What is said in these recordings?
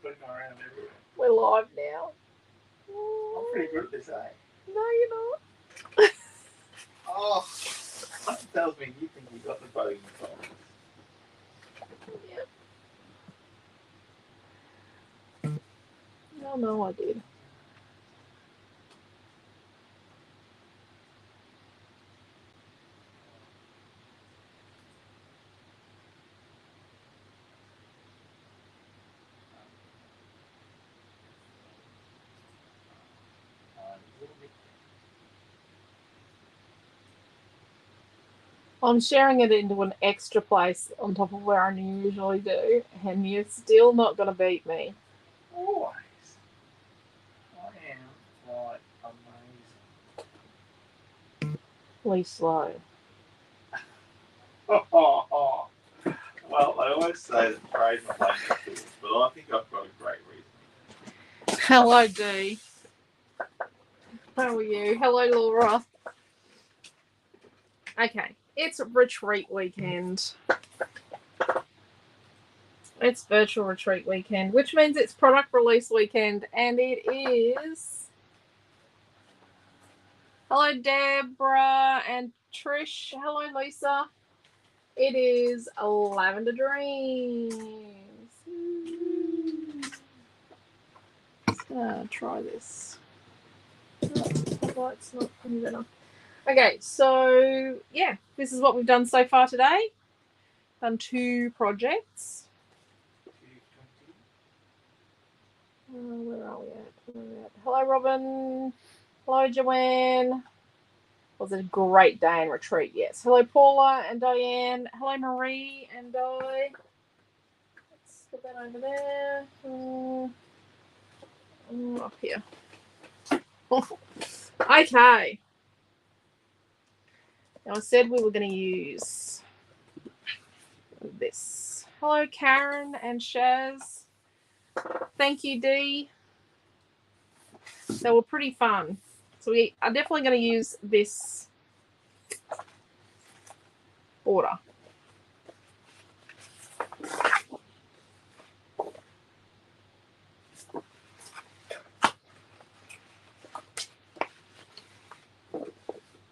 Flicking around everywhere. We're live now. I'm pretty good at this, eh? No, you're not. Oh, that tells me you think you got the bogey from. Yep. No, I did. I'm sharing it into an extra place on top of where I usually do, and you're still not going to beat me. Always. I am quite amazing. Leave slow. Well, I always say that trade my language, but I think I've got a great reason. Hello, Dee. How are you? Hello, Laura. Okay, it's retreat weekend. It's virtual retreat weekend, which means it's product release weekend, and it is... Hello, Deborah and Trish. Hello, Lisa. It is Lavender Dreams. Just gonna try this. Oh, it's not any better. Okay, so yeah, this is what we've done so far today. Done 2 projects. Where are we at? Hello, Robin. Hello, Joanne. Was it a great day in retreat? Yes. Hello, Paula and Diane. Hello, Marie and Di. Let's put that over there. Up here. Okay. Now I said we were going to use this. Hello, Karen and Shaz. Thank you, Dee. They were pretty fun. So we are definitely going to use this border.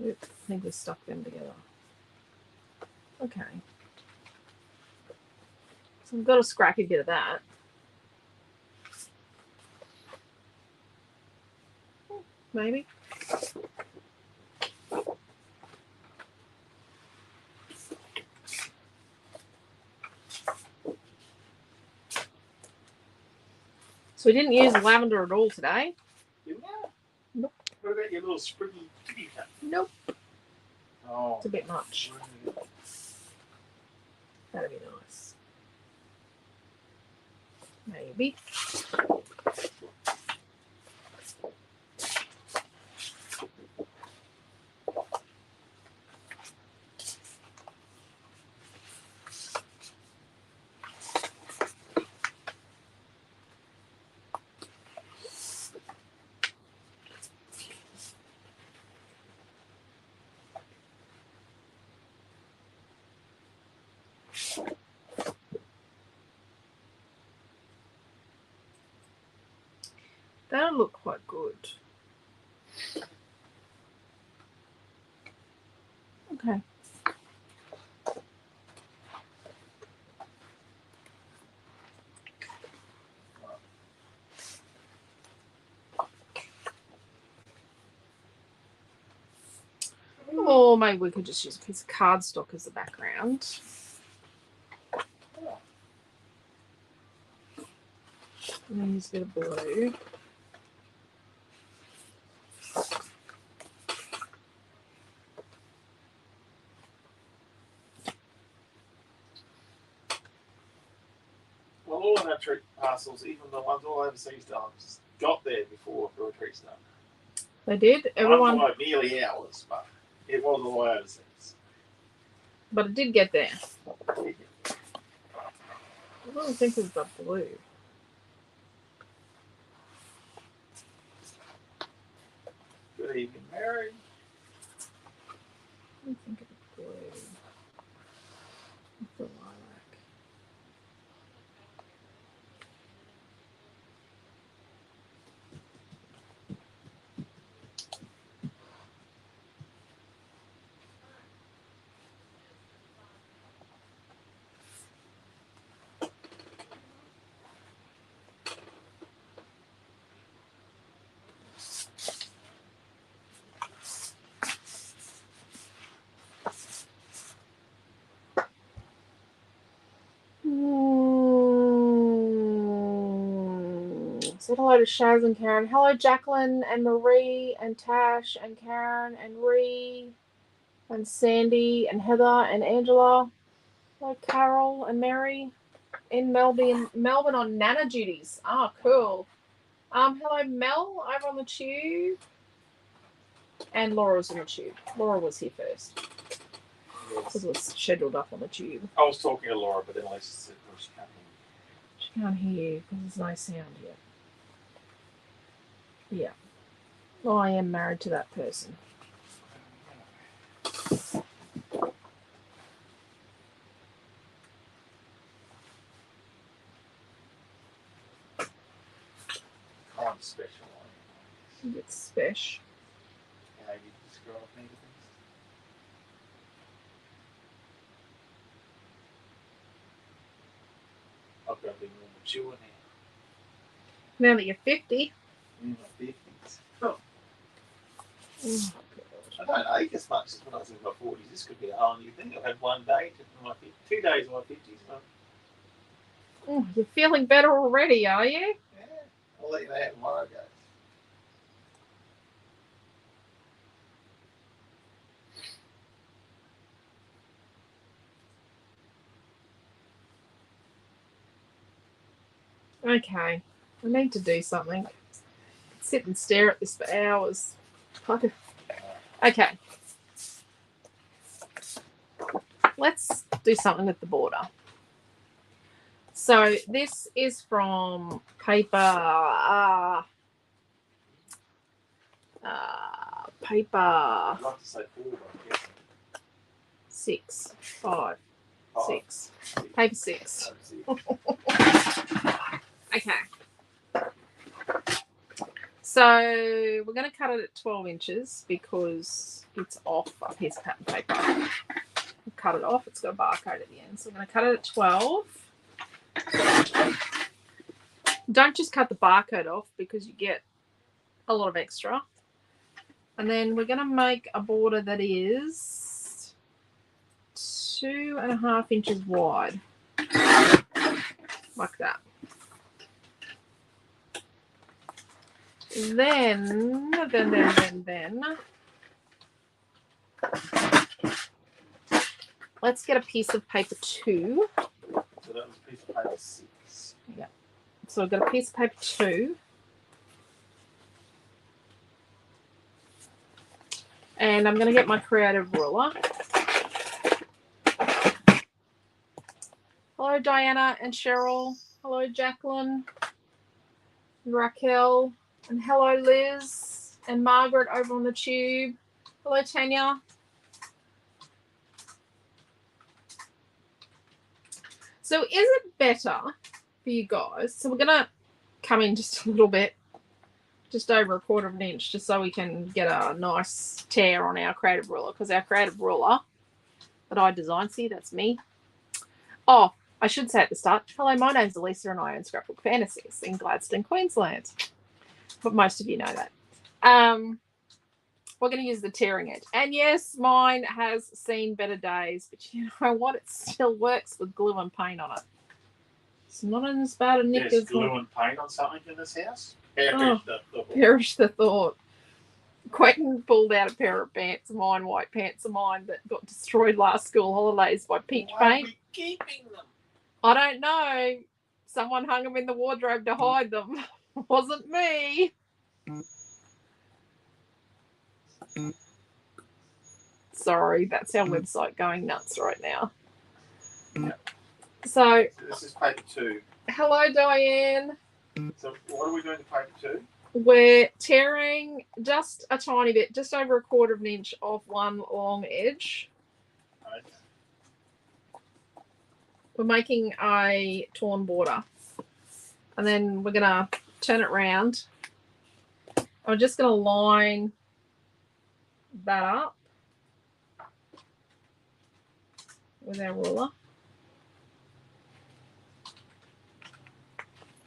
Oops, I think we stuck them together. Okay. So we've got a scrappy bit of that. Maybe. So we didn't use lavender at all today. Didn't you? Nope. What about your little spriggy kitty cat? Nope. Oh. It's a bit much. That'd be nice. Maybe. That'll look quite good. Okay. Or maybe we could just use a piece of cardstock as the background. And then use a bit of blue. Well, all of our retreat parcels, even the ones all overseas times, got there before the retreat started. They did. Everyone. Not by nearly hours, but it was all overseas. But it did get there. I don't think we've got blue. Good evening, Mary. I don't think it's blue. It's the lilac. Say hello to Shaz and Karen. Hello, Jacqueline and Marie and Tash and Karen and Ree and Sandy and Heather and Angela. Hello, Carol and Mary in Melbourne on Nana duties. Oh, cool. Hello, Mel over on the tube. And Laura's on the tube. Laura was here first. Because it was scheduled up on the tube. I was talking to Laura, but then Alicia said, well, she can't hear. She can't hear you because there's no sound yet. Yeah. Well, I am married to that person. I'm special. It's special. How you describe me to things? I've got to be more mature now. Now that you're 50. In my 50s. Oh. Oh, I don't ache as much as when I was in my 40s. This could be a whole new thing. I've had 1 day in my 2 days in my 50s. So. Oh, you're feeling better already, are you? Yeah, I'll let you know how tomorrow goes. Okay. I need to do something. Sit and stare at this for hours. Okay. Let's do something with the border. So this is from paper I'd like to say 4, but I'm guessing 6, 5, 5, 6. 6. Paper 6. Okay. So we're going to cut it at 12 inches because it's off a piece of pattern paper. We'll cut it off. It's got a barcode at the end. So we're going to cut it at 12. Don't just cut the barcode off because you get a lot of extra. And then we're going to make a border that is 2.5 inches wide. Like that. Then let's get a piece of paper 2. So that was a piece of paper 6. Yeah. So I've got a piece of paper 2. And I'm going to get my creative ruler. Hello, Diana and Cheryl. Hello, Jacqueline and Raquel. And hello, Liz and Margaret over on the tube. Hello, Tanya. So is it better for you guys? So we're going to come in just a little bit, just over 1/4 inch, just so we can get a nice tear on our creative ruler, because our creative ruler that I designed, see, that's me. Oh, I should say at the start, hello, my name's Alicia and I own Scrapbook Fantasies in Gladstone, Queensland. But most of you know that. We're going to use the tearing edge. And yes, mine has seen better days, but you know what? It still works with glue and paint on it. It's not as bad a nick There's as glue and paint on something in this house? Perish the thought. Quentin pulled out a pair of pants of mine, white pants of mine, that got destroyed last school holidays by peach Why paint. are we keeping them? I don't know. Someone hung them in the wardrobe to hide them. Wasn't me. Sorry, that's our website going nuts right now. Yep. So this is paper 2. Hello, Diane. So what are we doing to paper 2? We're tearing just a tiny bit, just over 1/4 inch off one long edge. Right. We're making a torn border. And then we're going to turn it around. I'm just going to line that up with our ruler.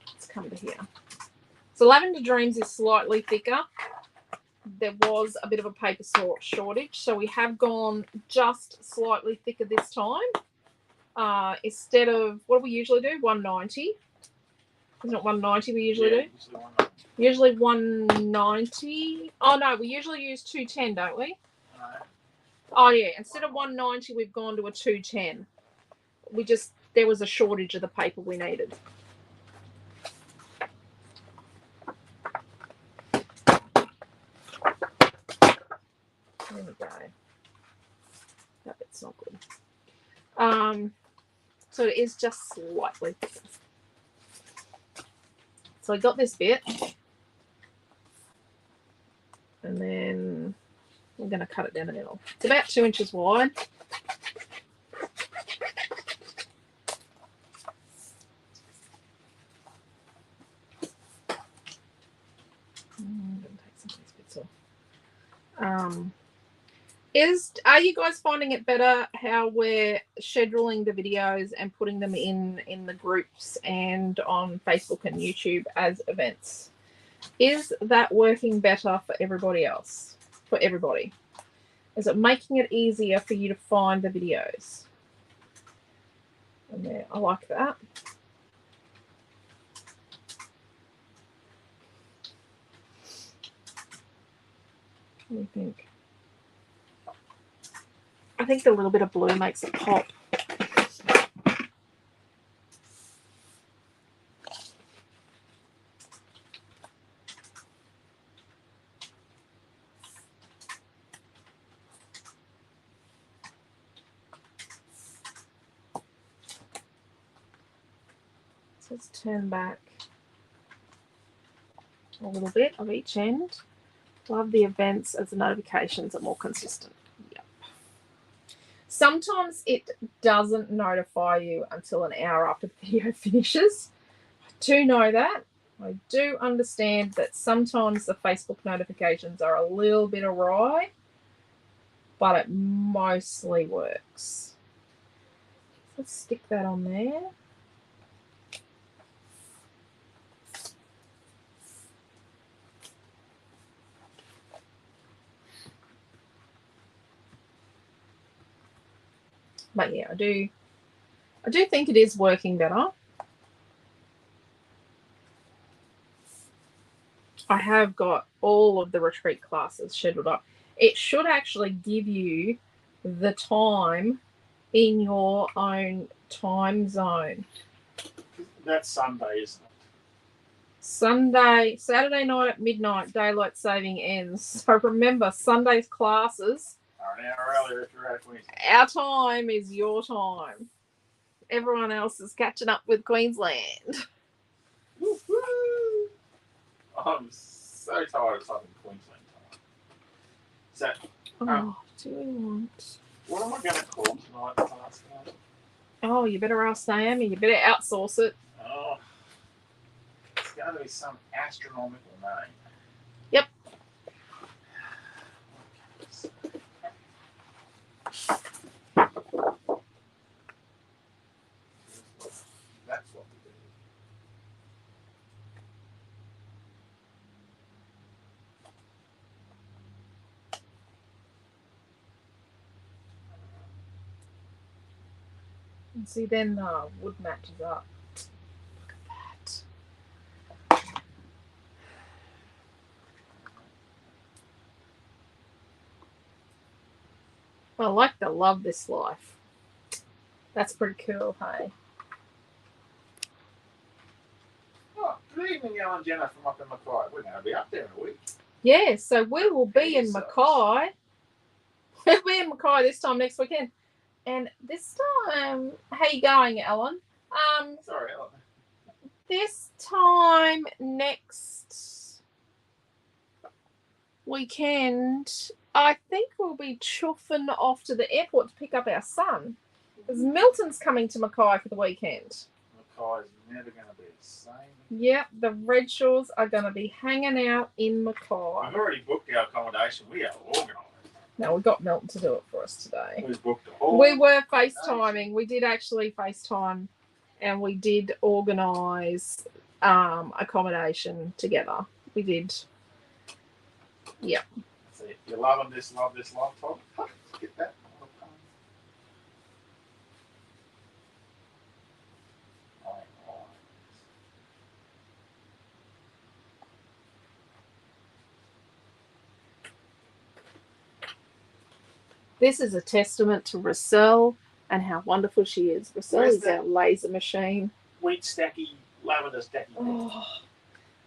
Let's come to here. So Lavender Dreams is slightly thicker. There was a bit of a paper shortage, so we have gone just slightly thicker this time. Instead of, what do we usually do? 190. Isn't it 190 we usually do? Usually 190. Usually 190. Oh no, we usually use 210, don't we? No. Oh yeah, instead of 190, we've gone to a 210. There was a shortage of the paper we needed. There we go. That bit's not good. So it is just slightly thicker. So I got this bit, and then I'm going to cut it down the middle. It's about 2 inches wide. I'm going to take some of these bits off. Are you guys finding it better how we're scheduling the videos and putting them in the groups and on Facebook and YouTube as events? Is that working better for everybody else? For everybody? Is it making it easier for you to find the videos? And there, I like that. What do you think? I think the little bit of blue makes it pop. So let's turn back a little bit of each end. Love the events as the notifications are more consistent. Yep. Sometimes it doesn't notify you until an hour after the video finishes. I do know that. I do understand that sometimes the Facebook notifications are a little bit awry, but it mostly works. Let's stick that on there. But yeah, I do think it is working better. I have got all of the retreat classes scheduled up. It should actually give you the time in your own time zone. That's Sunday, isn't it? Saturday night at midnight, daylight saving ends. So remember, Sunday's classes are an hour earlier if you're out of Queensland. Our time is your time. Everyone else is catching up with Queensland. Woo-hoo! I'm so tired of typing Queensland time. So, Do we want... what am I going to call tonight's class? Oh, you better ask Naomi. You better outsource it. Oh, it's going to be some astronomical name. Yep. That's what we do. And see, then wood matches up. Look at that. I like to love this life. That's pretty cool, hey? Oh, good evening, Ellen and Jenna from up in Mackay. We're going to be up there in a week. Yeah, so we will be in Mackay. We'll be in Mackay this time next weekend. And this time, how you going, Ellen? Sorry, Ellen. This time next weekend, I think we'll be chuffing off to the airport to pick up our son. Because Milton's coming to Mackay for the weekend. Mackay's never going to be the same. Yep, the Redshaws are going to be hanging out in Mackay. We've already booked our accommodation. We are organised. No, we got Milton to do it for us today. We've booked a whole... We were FaceTiming. We did actually FaceTime, and we did organise accommodation together. We did. Yep. See, if you're loving this, love Tom. Get that. This is a testament to Rossell and how wonderful she is. Rossell Where's is that? our laser machine. Wheat stacky, lavender stacky. Oh.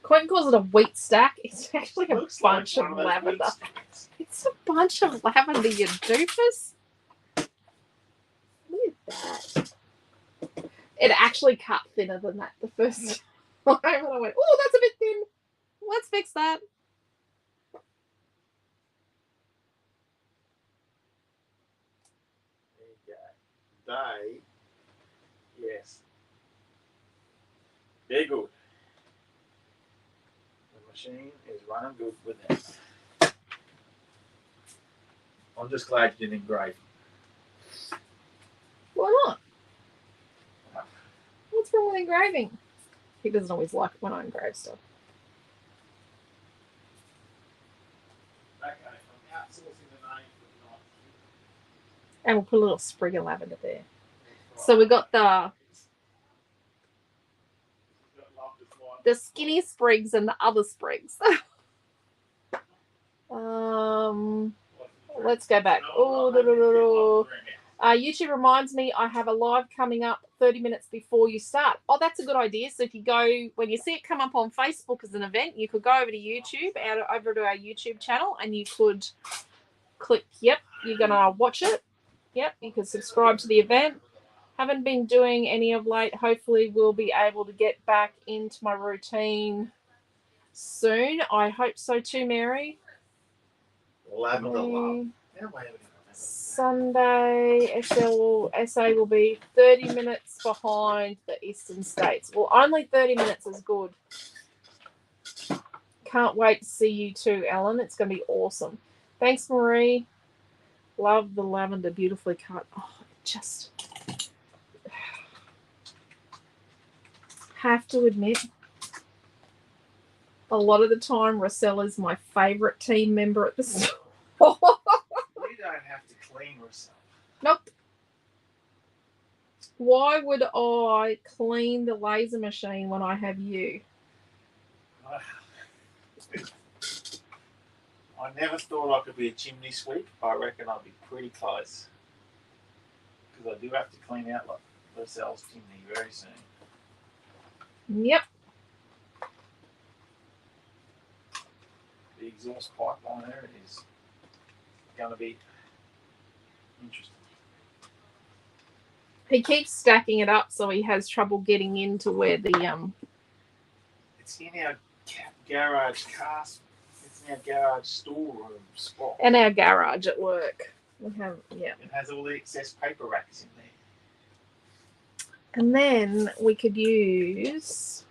Quentin calls it a wheat stack. It's actually a Looks bunch like of one those lavender. wheat stacks. It's a bunch of lavender, you doofus. Look at that. It actually cut thinner than that the first time. And I went, oh, that's a bit thin. Let's fix that. There you go. They, yes, they're good. The machine is running good with them. I'm just glad you didn't engrave. Why not? What's wrong with engraving? He doesn't always like it when I engrave stuff. Okay, I'm outsourcing the name for tonight. And we'll put a little sprig of lavender there. So we got the skinny sprigs and the other sprigs. Let's go back. YouTube reminds me I have a live coming up 30 minutes before you start. Oh, that's a good idea. So if you go, when you see it come up on Facebook as an event, you could go over to YouTube, over to our YouTube channel, and you could click, yep, you're going to watch it. Yep, you can subscribe to the event. Haven't been doing any of late. Hopefully we'll be able to get back into my routine soon. I hope so too, Mary. Lavender love. Sunday, SA will be 30 minutes behind the Eastern States. Well, only 30 minutes is good. Can't wait to see you too, Ellen. It's going to be awesome. Thanks, Marie. Love the lavender, beautifully cut. Oh, just have to admit, a lot of the time, Rossell is my favourite team member at the store. You don't have to clean yourself. Nope. Why would I clean the laser machine when I have you? I never thought I could be a chimney sweep. I reckon I'd be pretty close. Because I do have to clean out like Rossell's chimney very soon. Yep. The exhaust pipe on there is going to be interesting. He keeps stacking it up, so he has trouble getting into where the It's in our garage cast. It's in our garage storeroom spot. and our garage at work. We have, yeah. It has all the excess paper racks in there. And then we could use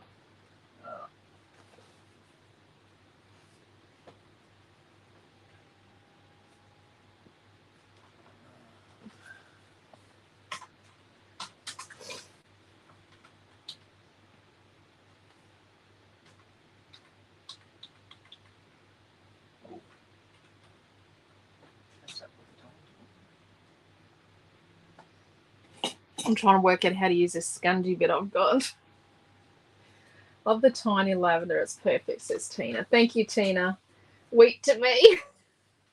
I'm trying to work out how to use this scungy bit I've got. Love the tiny lavender. It's perfect, says Tina. Thank you, Tina. Wheat to me.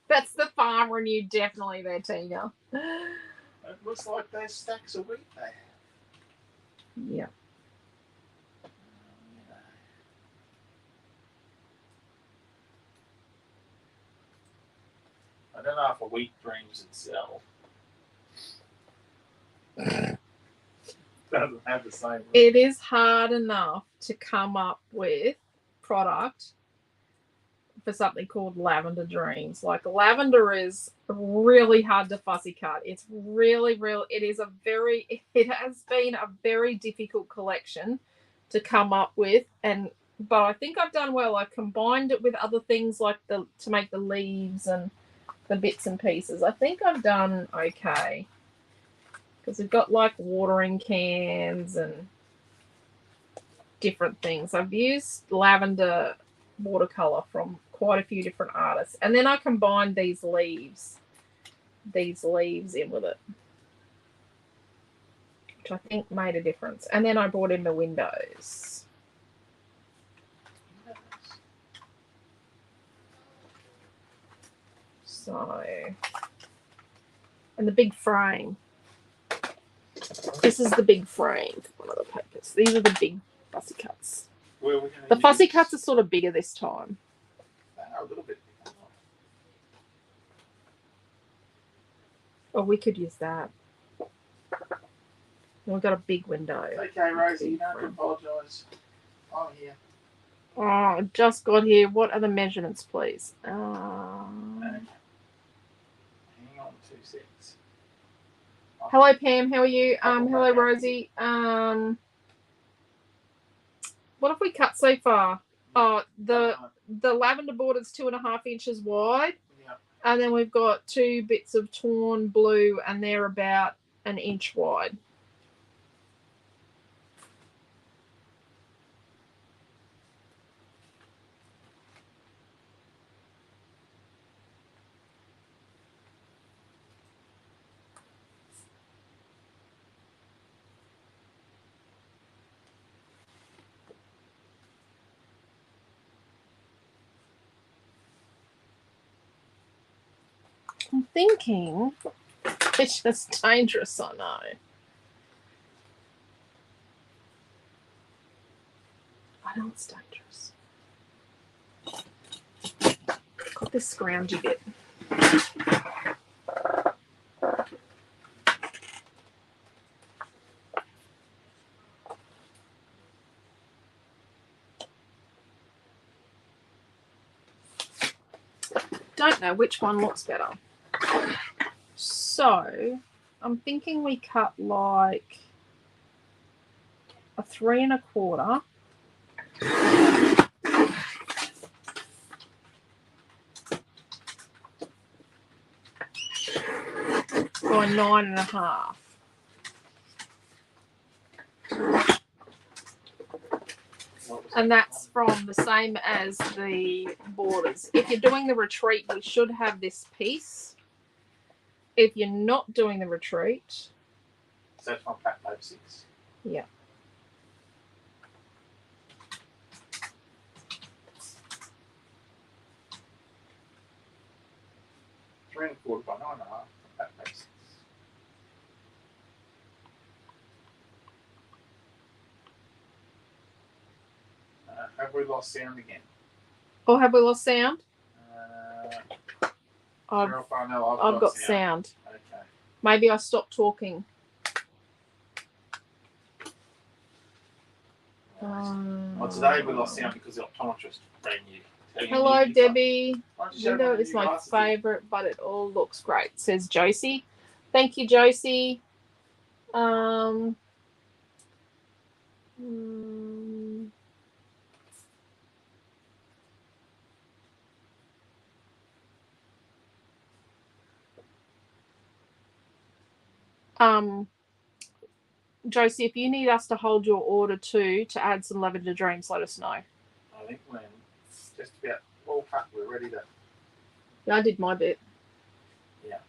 That's the farmer in you definitely there, Tina. It looks like those stacks of wheat they have. Yeah. I don't know if a wheat dreams itself. Doesn't have the same. It is hard enough to come up with product for something called Lavender Dreams. Like, lavender is really hard to fussy cut. It's really, it has been a very difficult collection to come up with, but I think I've done well. I combined it with other things like to make the leaves and the bits and pieces. I think I've done okay. Because we've got like watering cans and different things. I've used lavender watercolor from quite a few different artists. And then I combined these leaves in with it, which I think made a difference. And then I brought in the windows. So And the big frame. This is the big frame for one of the papers. These are the big fussy cuts. Where are we The fussy cuts are sort of bigger this time. They are a little bit bigger. Oh, we could use that. We've got a big window. Okay, Rosie, you don't have to apologise. I'm here. Oh, I just got here. What are the measurements, please? Okay. Hang on 2 seconds. Hello, Pam. How are you? Hello, Rosie. What have we cut so far? Oh, the lavender border is 2.5 inches wide. Yeah. And then we've got 2 bits of torn blue, and they're about 1 inch wide. I'm thinking it's just dangerous, I know. I know it's dangerous. Got this scroungy bit. Don't know which one looks better. So I'm thinking we cut like a 3 1/4 by 9 1/2. And that's from the same as the borders. If you're doing the retreat, we should have this piece. If you're not doing the retreat... So that's from pack 6. Yeah. Three 3 1/4 by 9 1/2 from pack 6. Have we lost sound again? Oh, have we lost sound? I've got sound. Okay. Maybe I stopped talking. Well, today we lost sound because the optometrist rang you. Hello, Debbie. Window is my favourite, but it all looks great, says Josie. Thank you, Josie. Josie, if you need us to hold your order too to add some Lavender Dreams, let us know. I think when just about all packed, we're ready to. Yeah, I did my bit. Yeah,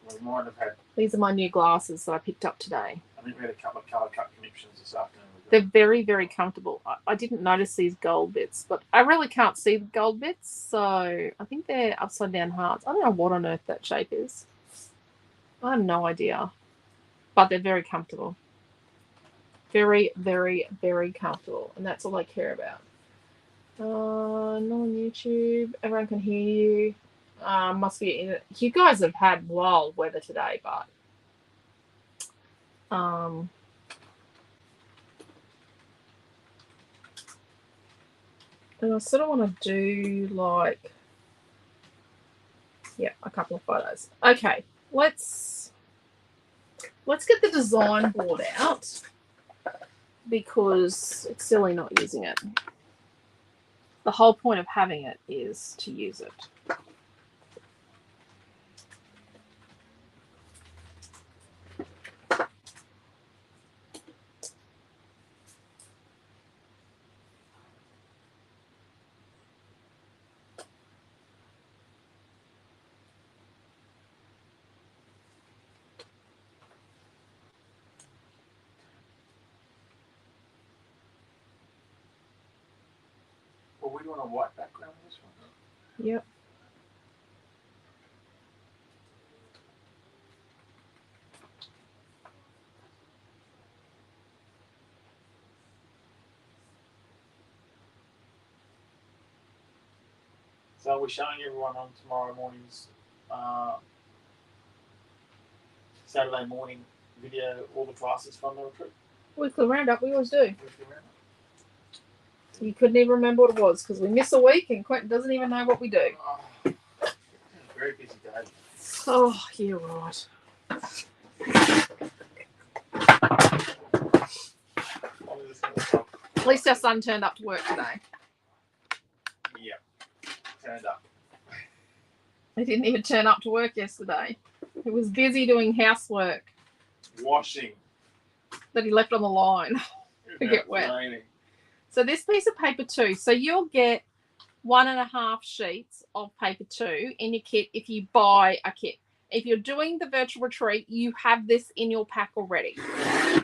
we might have had. These are my new glasses that I picked up today. I think we had a couple of colour cut connections this afternoon. They're very, very comfortable. I didn't notice these gold bits, but I really can't see the gold bits, so I think they're upside down hearts. I don't know what on earth that shape is. I have no idea, but they're very comfortable. Very, very, very comfortable, and that's all I care about. Not on YouTube. Everyone can hear you. Must be in it. You guys have had wild weather today, but and I sort of want to do like, yeah, a couple of photos. Okay, let's get the design board out because it's silly not using it. The whole point of having it is to use it. Well, we want a white background on this one. Yep. So we're showing everyone on tomorrow morning's Saturday morning video all the classes from the retreat. Weekly roundup, we always do. Weekly roundup. You couldn't even remember what it was because we miss a week and Quentin doesn't even know what we do. Oh, very busy day. Oh, you're right. At least our son turned up to work today. Yeah, turned up. He didn't even turn up to work yesterday. He was busy doing housework Washing. that he left on the line to get wet. Raining. So this piece of paper too. So you'll get 1.5 sheets of paper too in your kit if you buy a kit. If you're doing the virtual retreat, you have this in your pack already. So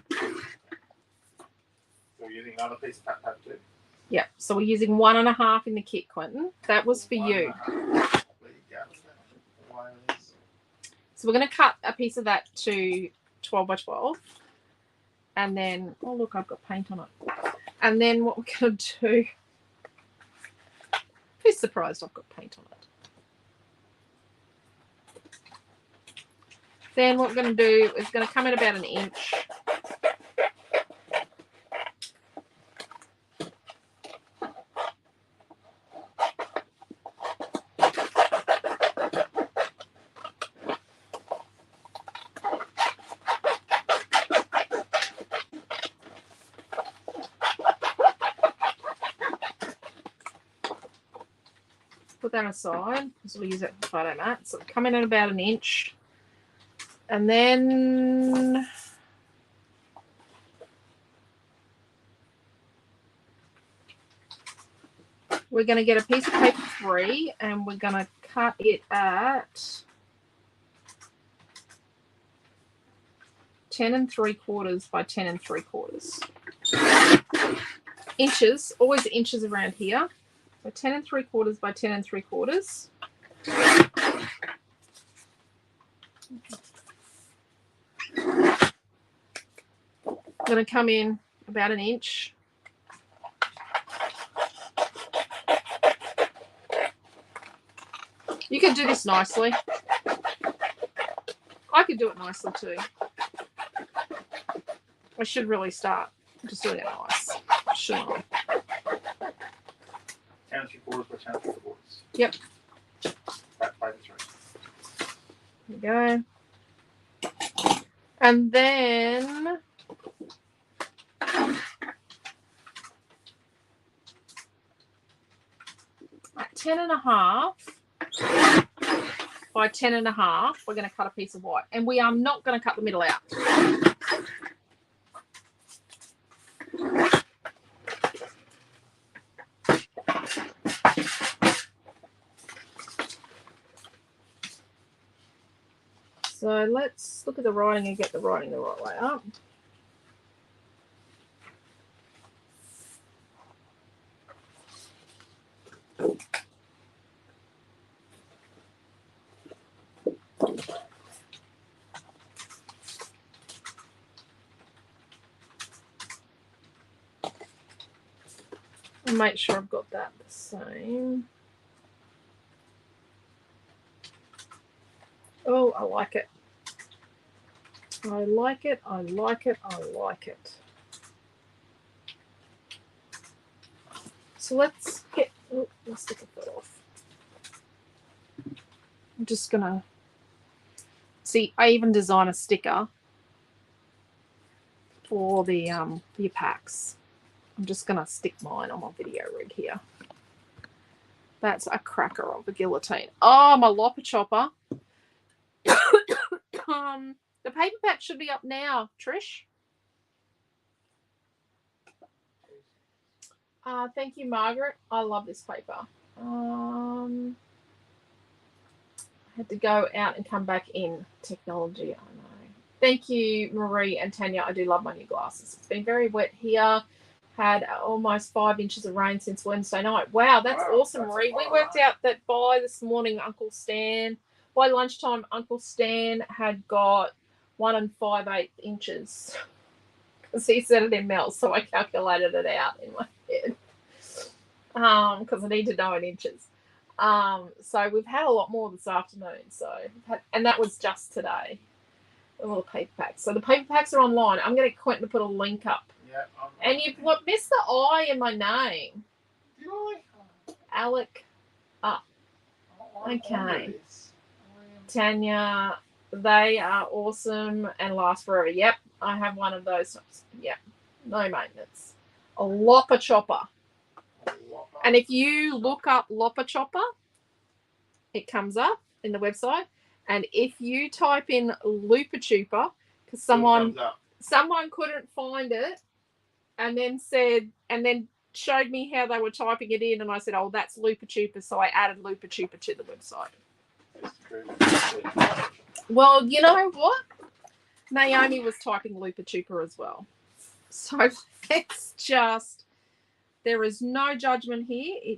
we're using another piece of paper too? Yep. So we're using 1.5 in the kit, Quentin. That was for you. So we're going to cut a piece of that to 12 by 12. And then, oh, look, I've got paint on it. And then what we're going to do, who's surprised I've got paint on it? Then what we're going to do is going to come in about 1 inch. Put that aside because we'll use it for photo mat. So come in at about 1 inch. And then we're going to get a piece of paper 3 and we're going to cut it at 10 3/4 by 10 3/4 inches. Always inches around here. So 10 3/4 by 10 3/4. I'm going to come in about 1 inch. You can do this nicely. I could do it nicely too. I should really start just doing it nice, shouldn't I? 10 3/4 by 10 3/4. Yep. That paper 3. There we go. And then at 10.5 by 10.5, we're going to cut a piece of white. And we are not going to cut the middle out. So let's look at the writing and get the writing the right way up. And make sure I've got that the same. Oh, I like it. I like it. I like it. I like it. So let's get, oh, let's take a foot off. I'm just gonna see. I even design a sticker for the packs. I'm just gonna stick mine on my video rig here. That's a cracker of a guillotine. Oh, my lopper chopper. The paper pack should be up now, Trish. Thank you, Margaret. I love this paper. I had to go out and come back in. Technology, I know. Thank you, Marie and Tanya. I do love my new glasses. It's been very wet here. Had almost 5 inches of rain since Wednesday night. Wow, that's awesome, Marie. We worked out that by this morning, by lunchtime, Uncle Stan had got 1 5/8 inches. Because he said it in mils, so I calculated it out in my head. Because I need to know in inches. So we've had a lot more this afternoon. And that was just today. All the paper packs. So the paper packs are online. I'm going to get Quentin to put a link up. Yeah. And you've missed the I in my name. Did I? Alec. Okay. Tanya, they are awesome and last forever. Yep, I have one of those. Yep, no maintenance. A Lopper Chopper. And if you look up Lopper Chopper, it comes up in the website. And if you type in Looper Chooper, because someone couldn't find it, and then showed me how they were typing it in, and I said, "Oh, that's Looper Chooper," so I added Looper Chooper to the website. Well, you know what? Naomi was typing Looper Chooper as well. So it's just, there is no judgment here.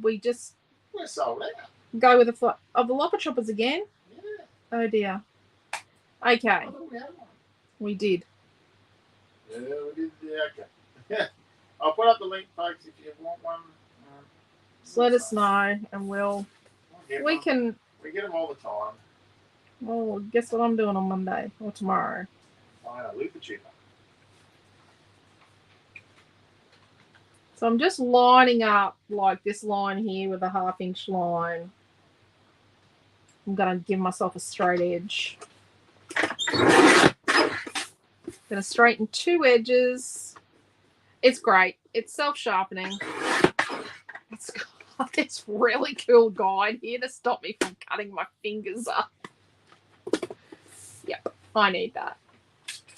We just We're sold out. Go with the flow of the Lopper Choppers again. Yeah. Oh dear. Okay. We did. Yeah, we did. Yeah, okay. Yeah. I'll put up the link, folks, if you want one. Just let us know, and we can. We get them all the time. Well, guess what I'm doing on Monday or tomorrow? Fine, a Looper Chooper. So I'm just lining up like this line here with a 1/2-inch line. I'm going to give myself a straight edge. Going to straighten 2 edges. It's great. It's self-sharpening. It's got this really cool guide here to stop me from cutting my fingers up. Yep, I need that.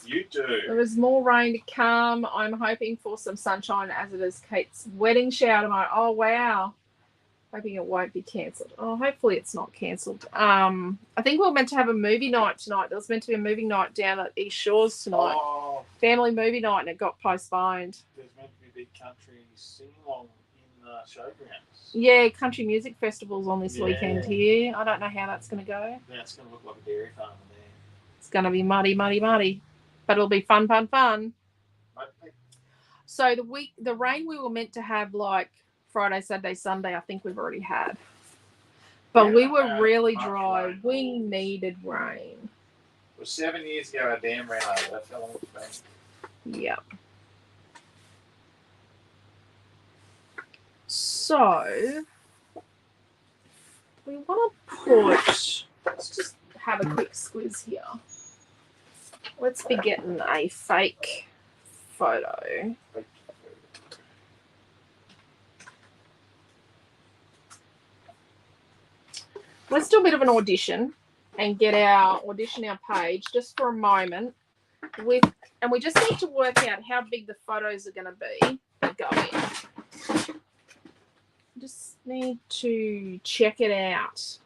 You do. There is more rain to come. I'm hoping for some sunshine as it is Kate's wedding shower tomorrow. Oh, wow. Hoping it won't be cancelled. Oh, hopefully it's not cancelled. I think we were meant to have a movie night tonight. There was meant to be a movie night down at East Shores tonight. Oh. Family movie night, and it got postponed. There's meant to be a big country sing-along in the showgrounds. Yeah, country music festival's on this weekend here. I don't know how that's going to go. Yeah, it's going to look like a dairy farm in there. It's going to be muddy. But it'll be fun. So the rain we were meant to have like Friday, Saturday, Sunday, I think we've already had. But we were really dry. Rain. We needed rain. It was 7 years ago our dam ran over. That's how long it's been. Yep. So we want to let's just have a quick squiz here. Let's be getting a fake photo. Let's do a bit of an audition and get our page just for a moment. And we just need to work out how big the photos are going to be that go in. Just need to check it out.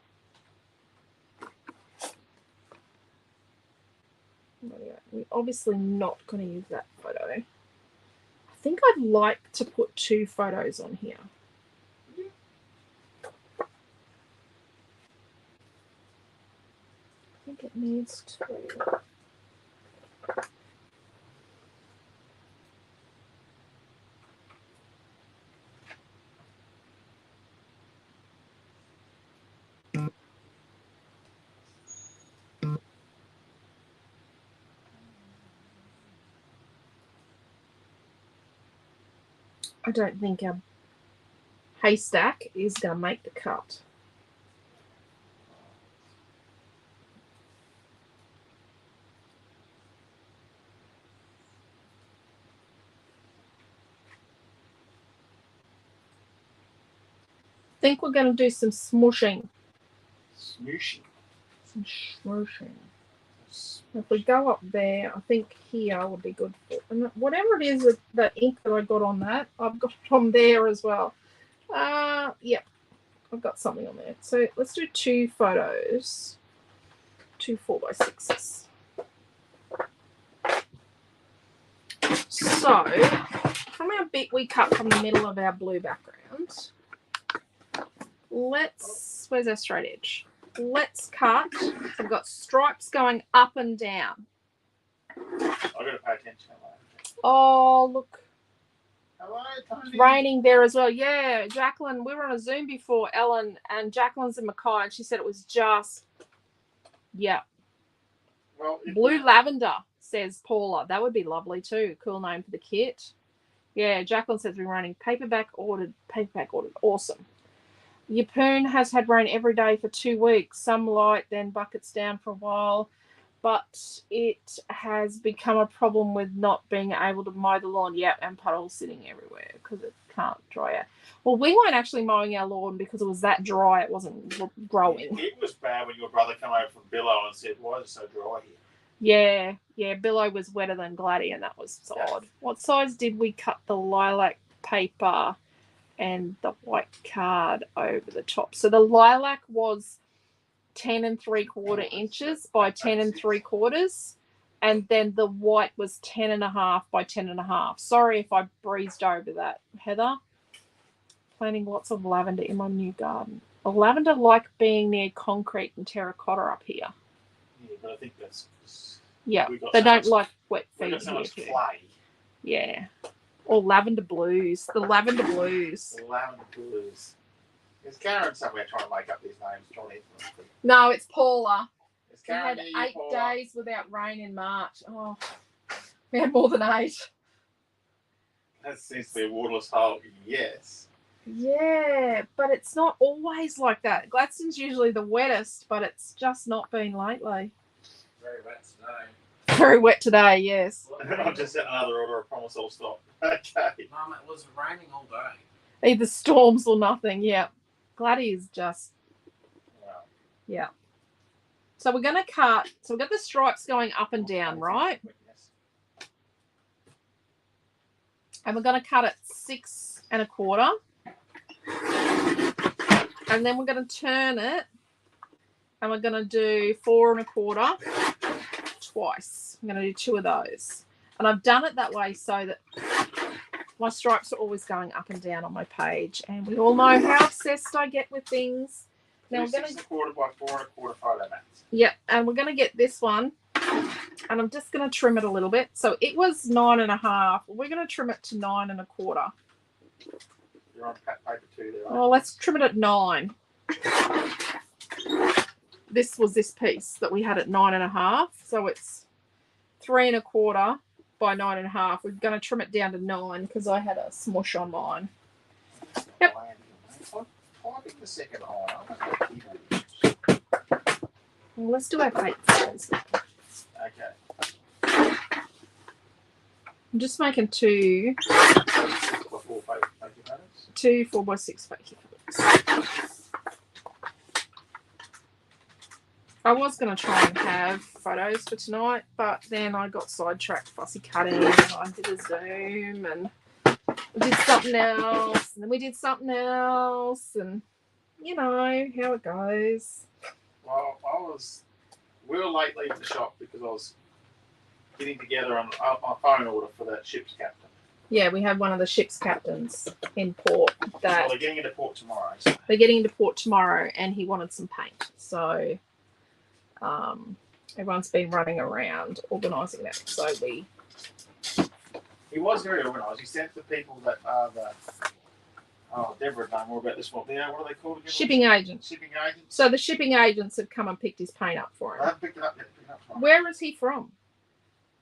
We're obviously not going to use that photo. I think I'd like to put 2 photos on here. I think it needs to. I don't think our haystack is going to make the cut. I think we're going to do some smushing. Smooshing. Some smushing. If we go up there, I think here would be good. And whatever it is with the ink that I got on that, I've got it on there as well. Yep, I've got something on there. So let's do 2 photos. 2 4x6s. So from our bit we cut from the middle of our blue background, where's our straight edge? Let's cut. So we've got stripes going up and down. I've got to pay attention to that. Oh, look. Hello, Tony. It's raining there as well. Yeah, Jacqueline, we were on a Zoom before, Ellen, and Jacqueline's in Mackay, and she said it was just, yeah. Well, Blue Lavender, says Paula. That would be lovely too. Cool name for the kit. Yeah, Jacqueline says we're running paperback ordered. Awesome. Yapoon has had rain every day for 2 weeks. Some light, then buckets down for a while. But it has become a problem with not being able to mow the lawn. Yep, and puddles sitting everywhere because it can't dry out. Well, we weren't actually mowing our lawn because it was that dry. It wasn't growing. It was bad when your brother came over from Billow and said, "Why is it so dry here?" Yeah. Billow was wetter than Gladdy, and that was odd. What size did we cut the lilac paper and the white card over the top? So the lilac was 10 3/4 inches by 10 3/4, and then the white was 10.5 by 10.5. Sorry if I breezed over that, Heather. Planting lots of lavender in my new garden. A lavender like being near concrete and terracotta up here. Yeah, but I think that's. Yeah, they don't like wet feet. We've got so much clay. Yeah. Or lavender blues. The lavender blues. The lavender blues. Is Karen somewhere trying to make up these names? No, it's Paula. Is We Karen had near 8 you, Paula? days without rain in March. Oh, we had more than 8. That seems to be a waterless hole. Yes. Yeah, but it's not always like that. Gladstone's usually the wettest, but it's just not been lately. Very wet today. Very wet today, yes. I've just sent another order. I promise I'll stop. Okay. Mum, it was raining all day. Either storms or nothing, yeah. Gladdy is just, Wow. yeah. So we're going to cut, so we've got the stripes going up and down, right? And we're going to cut it 6 1/4. And then we're going to turn it and we're going to do 4 1/4 twice. I'm going to do 2 of those. And I've done it that way so that my stripes are always going up and down on my page. And we all know how obsessed I get with things. Now we're going to 6 1/4 by 4 1/4 photo mats. Yep, and we're going to get this one. And I'm just going to trim it a little bit. So it was 9 1/2. We're going to trim it to 9 1/4. You're on paper too there. Oh, let's trim it at 9. This was this piece that we had at 9 1/2. So it's 3 1/4 by 9 1/2. We're going to trim it down to 9 because I had a smush on mine. Yep. I think the second eye. Well, let's do our papers. Okay. I'm just making 2 4x6 fakey photos. I was going to try and have photos for tonight, but then I got sidetracked fussy cutting and I did a Zoom and we did something else and then we did something else and you know how it goes. Well, we were late leaving the shop because I was getting together on a phone order for that ship's captain. Yeah, we had one of the ship's captains in port. Well, they're getting into port tomorrow. So. They're getting into port tomorrow, and he wanted some paint. So everyone's been running around organising that. So He was very organised. He sent the people that are the... Oh, Deborah knows more about this one. What are they called again? Shipping agents. Shipping agents. So the shipping agents have come and picked his paint up for him. I haven't picked it up yet. Where is he from?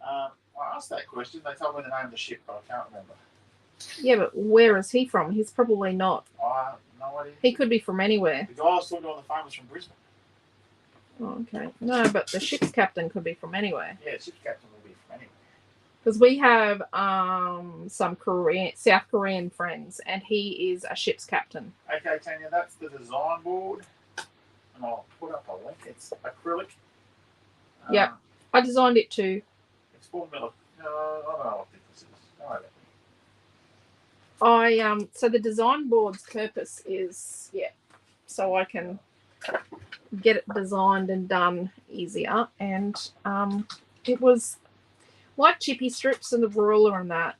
I asked that question. They told me the name of the ship, but I can't remember. Yeah, but where is he from? He's probably not. I have no idea. He could be from anywhere. The guy I was talking to on the phone was from Brisbane. Oh, okay. No, but the ship's captain could be from anywhere. Yeah, ship's captain will be from anywhere. Because we have some South Korean friends, and he is a ship's captain. Okay, Tanya, that's the design board. And I'll put up a link. It's acrylic. Yeah, I designed it too. It's 4 mil. No, I don't know what this is. No idea. So the design board's purpose is, so I can get it designed and done easier. And it was like chippy strips and the ruler and that.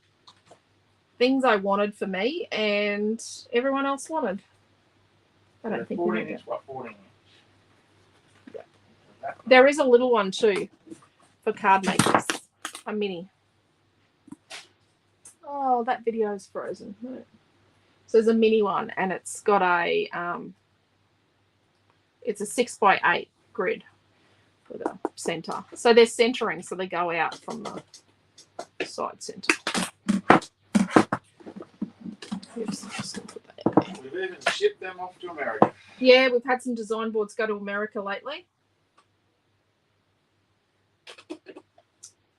Things I wanted for me and everyone else wanted. I don't think 14 inch by 14 inch. Yeah. There is a little one too for card makers. A mini. Oh, that video is frozen. So there's a mini one, and it's got a it's a 6x8 grid with a center. So they're centering, so they go out from the side center. Oops, I'm just gonna put that in there. We've even shipped them off to America. Yeah, we've had some design boards go to America lately.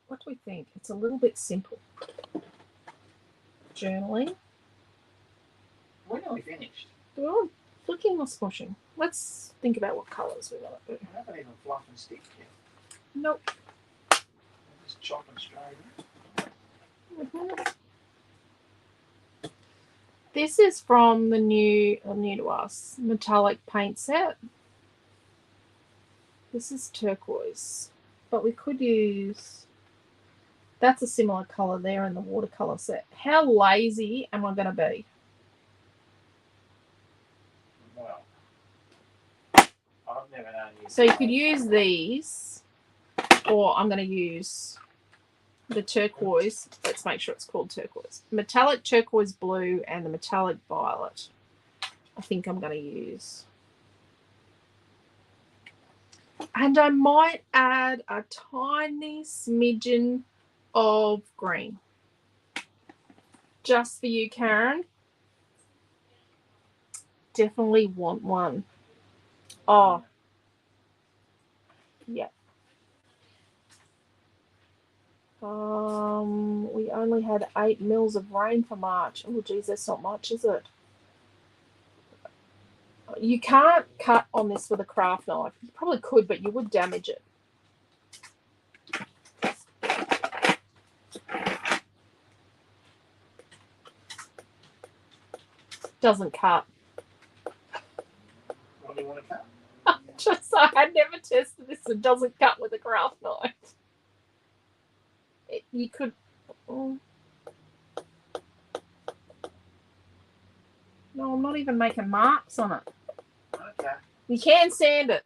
What do we think? It's a little bit simple. Journaling. We're nearly finished. Well, flicking or squashing? Let's think about what colours we want to do. I haven't even fluff and stick yet. Nope. I'm just chopping straight in. This is from the new to us, metallic paint set. This is turquoise, but we could use, that's a similar colour there in the watercolour set. How lazy am I going to be? Well, I've never known you. So you could use these, or I'm going to use the turquoise. Let's make sure it's called turquoise. Metallic turquoise blue and the metallic violet. I think I'm going to use. And I might add a tiny smidgen of green. Just for you, Karen. Definitely want one. Oh. Yeah. We only had 8 mils of rain for March. Oh, geez, that's not much, is it? You can't cut on this with a craft knife. You probably could, but you would damage it. Doesn't cut. What do you want to cut? Just I had never tested this. It doesn't cut with a craft knife. You could. Oh. No, I'm not even making marks on it. Okay. You can sand it.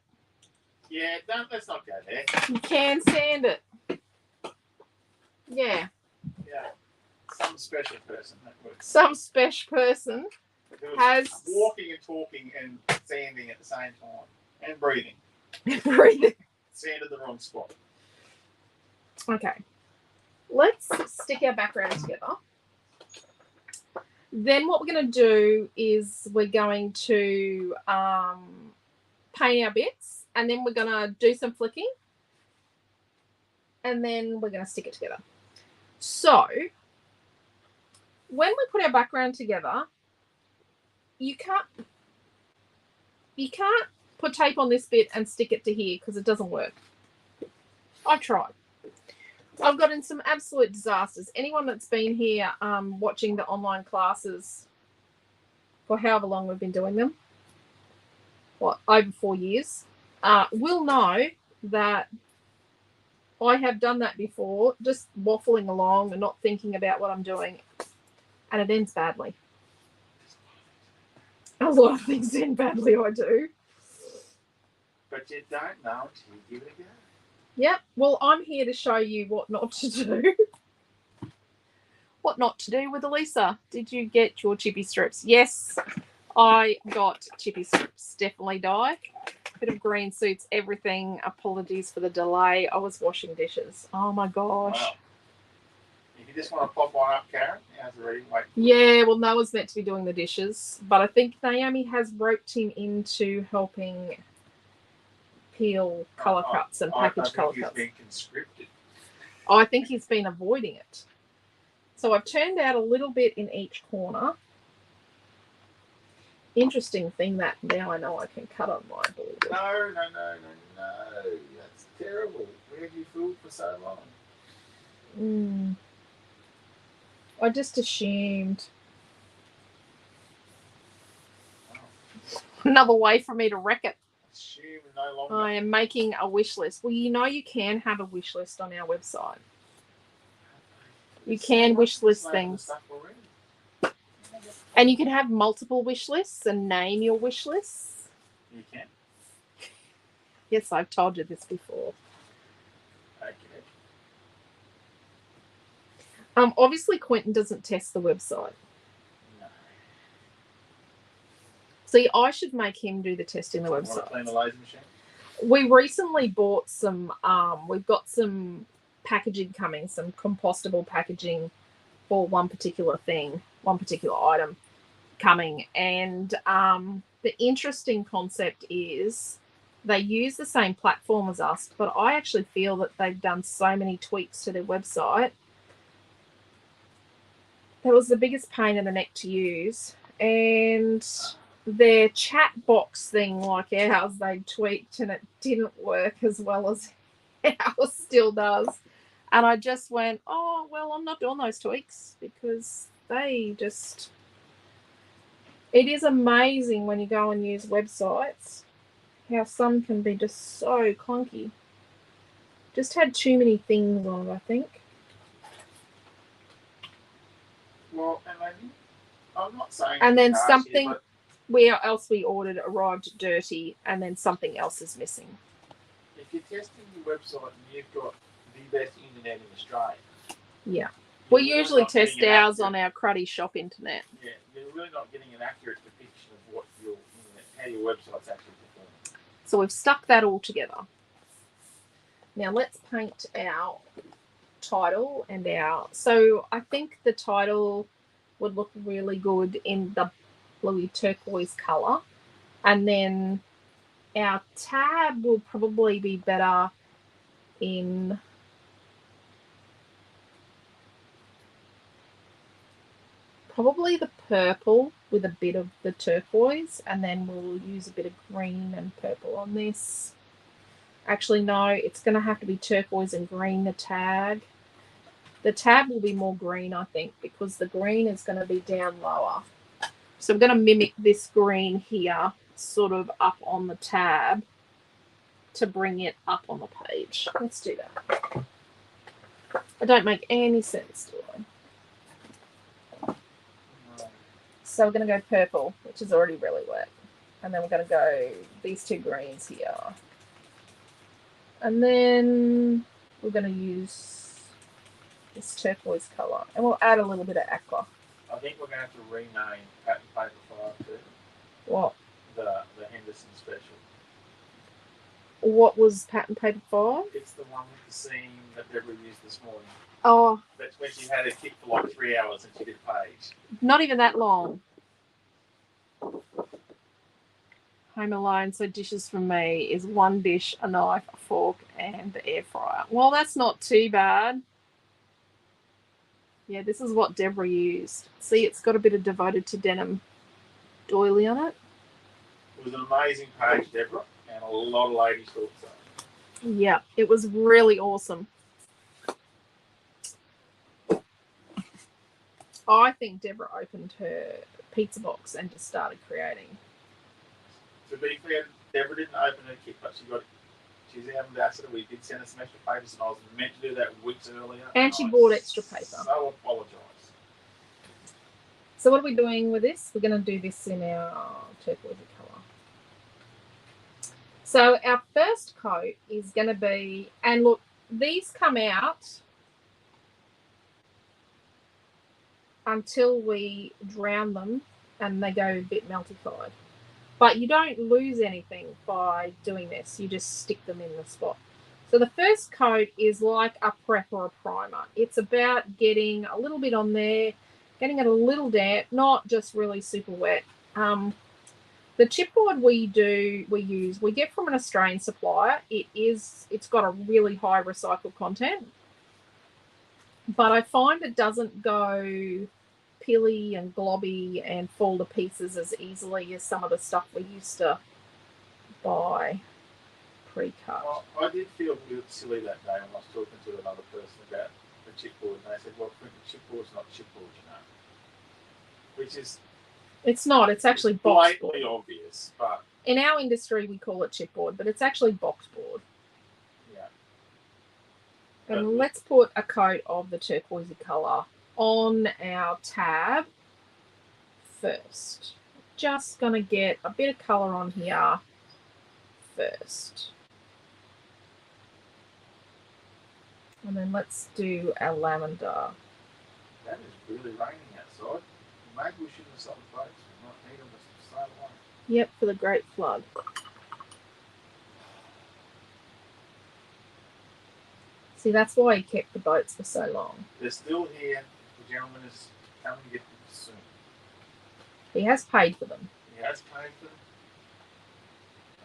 Yeah, let's not go there. You can sand it. Yeah. Yeah. Some special person that works. Some special person has walking and talking and sanding at the same time. And breathing. breathing. Sanded the wrong spot. Okay. Let's stick our background together. Then what we're going to do is we're going to paint our bits, and then we're going to do some flicking, and then we're going to stick it together. So when we put our background together, you can't put tape on this bit and stick it to here because it doesn't work. I tried. I've got in some absolute disasters. Anyone that's been here watching the online classes for however long we've been doing them, what, over 4 years, will know that I have done that before, just waffling along and not thinking about what I'm doing, and it ends badly. A lot of things end badly, I do. But you don't know until you give it a go. Yep. Well, I'm here to show you what not to do. What not to do with Elisa. Did you get your chippy strips? Yes, I got chippy strips. Definitely die. Bit of green suits everything. Apologies for the delay. I was washing dishes. Oh my gosh. Wow. If you just want to pop one up, Karen, how's it ready? Wait. Yeah, well, Noah's meant to be doing the dishes, but I think Naomi has roped him into helping peel colour cuts and package colour cuts. He's been conscripted. I think he's been avoiding it. So I've turned out a little bit in each corner. Interesting thing that now I know I can cut on my board. No. That's terrible. Where have you fooled for so long? I just assumed. Another way for me to wreck it. Assume no longer. I am making a wish list. Well, you know you can have a wish list on our website. You can wish list things. And you can have multiple wish lists and name your wish lists. You can. Yes, I've told you this before. Okay. Obviously Quentin doesn't test the website. No. See, I should make him do the testing the Want to website. clean the laser machine? We recently bought some, we've got some packaging coming, some compostable packaging for one particular thing, one particular item coming. And the interesting concept is they use the same platform as us, but I actually feel that they've done so many tweaks to their website. That was the biggest pain in the neck to use. And their chat box thing, like ours, they tweaked and it didn't work as well as ours still does. And I just went, oh, well, I'm not doing those tweaks because they just... It is amazing when you go and use websites how some can be just so clunky. Just had too many things on it, I think. Well, and maybe I'm not saying. And then harsh something here, where else we ordered arrived dirty, and then something else is missing. if you're testing your website and you've got the best internet in Australia, Yeah. you're We really usually not getting test an ours accurate- on our cruddy shop internet. Yeah, you're really not getting an accurate depiction of what your internet, how your website's actually performing. So we've stuck that all together. Now let's paint our title and our... So I think the title would look really good in the bluey turquoise colour. And then our tab will probably be better in... probably the purple with a bit of the turquoise, and then we'll use a bit of green and purple on this. Actually, no, it's going to have to be turquoise and green, the tag. The tab will be more green, I think, because the green is going to be down lower. So I'm going to mimic this green here, sort of up on the tab, to bring it up on the page. Let's do that. I don't make any sense, do I? So we're going to go purple, which is already really wet. And then we're going to go these two greens here. And then we're going to use this turquoise colour. And we'll add a little bit of aqua. I think we're going to have to rename Patent Paper 5 to What? the Henderson Special. What was Patent Paper 5? It's the one with the scene that Deborah used this morning. Oh. That's when she had a kick for like 3 hours and she did a page. Not even that long. Home Alone, so dishes for me is one dish, a knife, a fork, and the air fryer. Well, that's not too bad. Yeah, this is what Deborah used. See, it's got a bit of devoted to denim doily on it. It was an amazing page, Deborah, and a lot of ladies thought so. Yeah, it was really awesome. I think Deborah opened her pizza box and just started creating. To be fair, Deborah didn't open her kit, but she's our ambassador. We did send her some extra papers, and I was meant to do that weeks earlier. And she bought extra paper. So apologise. So what are we doing with this? We're going to do this in our turquoise colour. So our first coat is going to be, and look, these come out until we drown them and they go a bit meltified. But you don't lose anything by doing this. You just stick them in the spot. So the first coat is like a prep or a primer. It's about getting a little bit on there, getting it a little damp, not just really super wet. The chipboard we get from an Australian supplier. It's got a really high recycled content, but I find it doesn't go pilly and globby and fall to pieces as easily as some of the stuff we used to buy pre-cut. Well, I did feel a bit silly that day when I was talking to another person about the chipboard, and they said, well, chipboard's not chipboard, you know. Which is... It's not. It's actually box board. Blatantly obvious, but... In our industry, we call it chipboard, but it's actually box board. Yeah. And let's put a coat of the turquoisey colour on our tab first. Just going to get a bit of colour on here first. And then let's do our lavender That is really raining outside. Maybe we shouldn't have sold the boats. We might need them to sail away. Yep, for the great flood. See, that's why he kept the boats for so long. They're still here. The gentleman is coming to get them soon. He has paid for them. He has paid for them.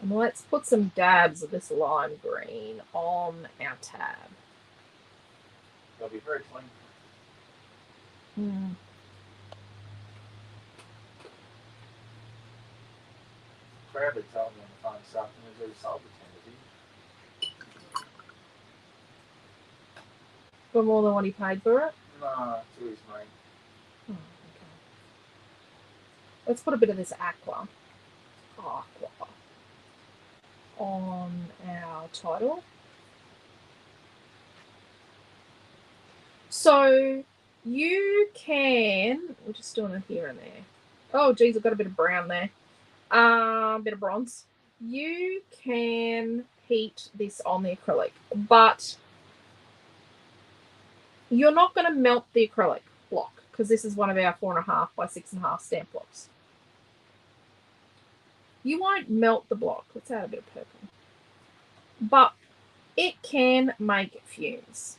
And let's put some dabs of this lime green on our tab. They'll be very clean. Hmm. Bradley told me on the phone this afternoon he's already sold the tender, For more than what he paid for it? No, to his mate. Oh, okay. Let's put a bit of this aqua on our title. So you can, we're just doing it here and there. Oh, geez, I've got a bit of brown there. A bit of bronze. You can heat this on the acrylic, but you're not going to melt the acrylic block because this is one of our 4.5 by 6.5 stamp blocks. You won't melt the block. Let's add a bit of purple. But it can make fumes.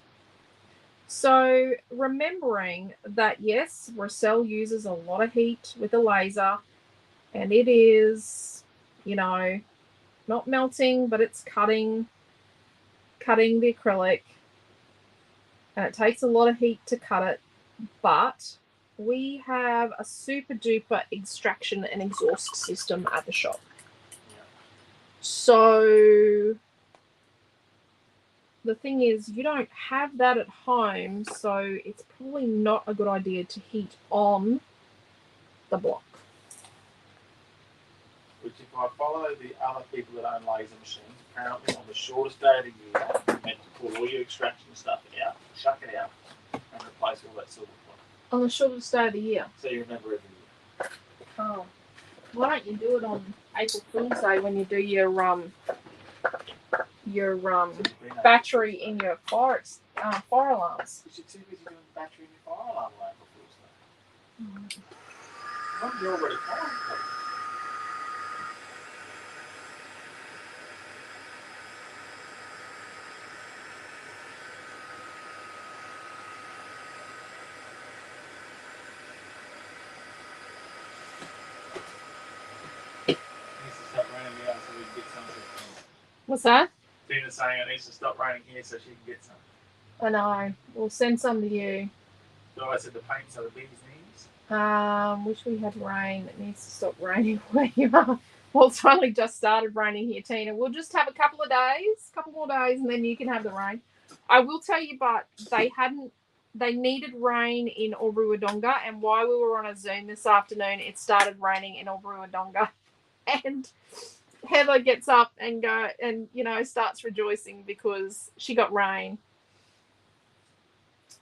So remembering that, yes, Racel uses a lot of heat with a laser, and it is, you know, not melting, but it's cutting the acrylic, and it takes a lot of heat to cut it. But we have a super duper extraction and exhaust system at the shop. Yeah. So the thing is, you don't have that at home, so it's probably not a good idea to heat on the block. Which, if I follow the other people that own laser machines, apparently on the shortest day of the year, you're meant to pull all your extraction stuff out, chuck it out, and replace all that silver product. On the shortest day of the year? So you remember every year. Oh. Why don't you do it on April Fool's Day when you do your battery in your fire alarms? Because you're too busy doing the battery in your fire alarm on April Fool's Day. Not you're already fine. What's that? Tina's saying it needs to stop raining here so she can get some. I know. We'll send some to you. So I said the paints are the bee's knees. Wish we had rain. It needs to stop raining where you are. Well, it's only just started raining here, Tina. We'll just have a couple more days, and then you can have the rain. I will tell you, but they needed rain in Albury-Wodonga, and while we were on a Zoom this afternoon, it started raining in Albury-Wodonga. And Heather gets up and starts rejoicing because she got rain.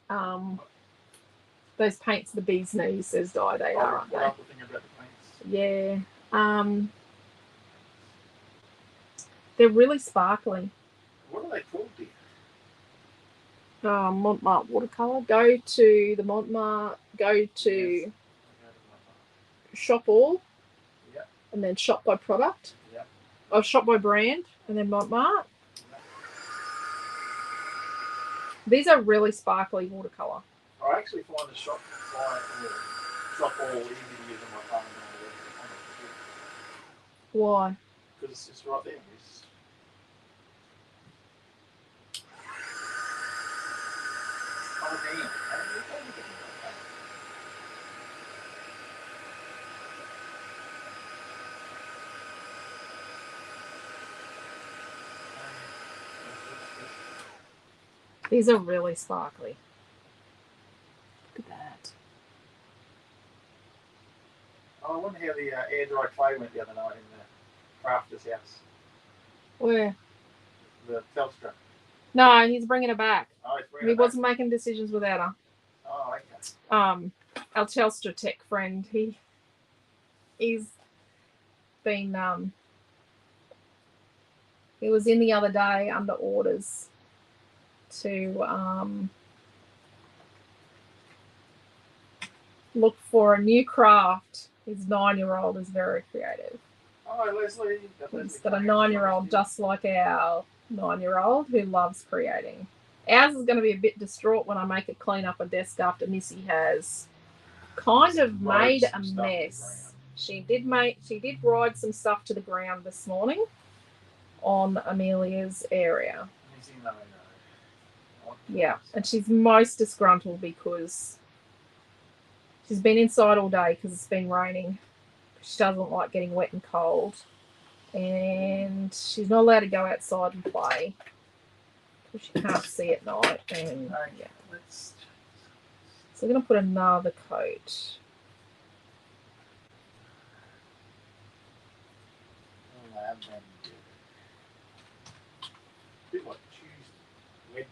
Those paints are the bee's knees, says Di. They are, aren't they? About the paints. Yeah. They're really sparkly. What are they called, dear? Montmartre watercolor. Go to the Montmartre. Go to Shop All. Yeah. And then shop by product. Yeah. Or shop by brand, and then Montmartre. Yeah. These are really sparkly watercolor. I actually find the shop all easy to use on my phone. Why? Because it's just right there. Oh, damn. These are really sparkly. Look at that. Oh, I wonder how the air dry clay went the other night in the crafter's house. Where? The Telstra. No, he's bringing it back. Oh, He wasn't making decisions without her. Oh, okay. Our Telstra tech friend, he's been he was in the other day under orders to look for a new craft. His 9-year-old is very creative. Oh, Leslie. He's got a 9-year-old just like our 9-year-old who loves creating. Ours is going to be a bit distraught when I make it clean up a desk after Missy has kind of made a mess. She did ride some stuff to the ground this morning on Amelia's area. Yeah, and she's most disgruntled because she's been inside all day because it's been raining. She doesn't like getting wet and cold. And she's not allowed to go outside and play because she can't see at night. And yeah. So we're going to put another coat. Lavender. A bit like Tuesday, Wednesday.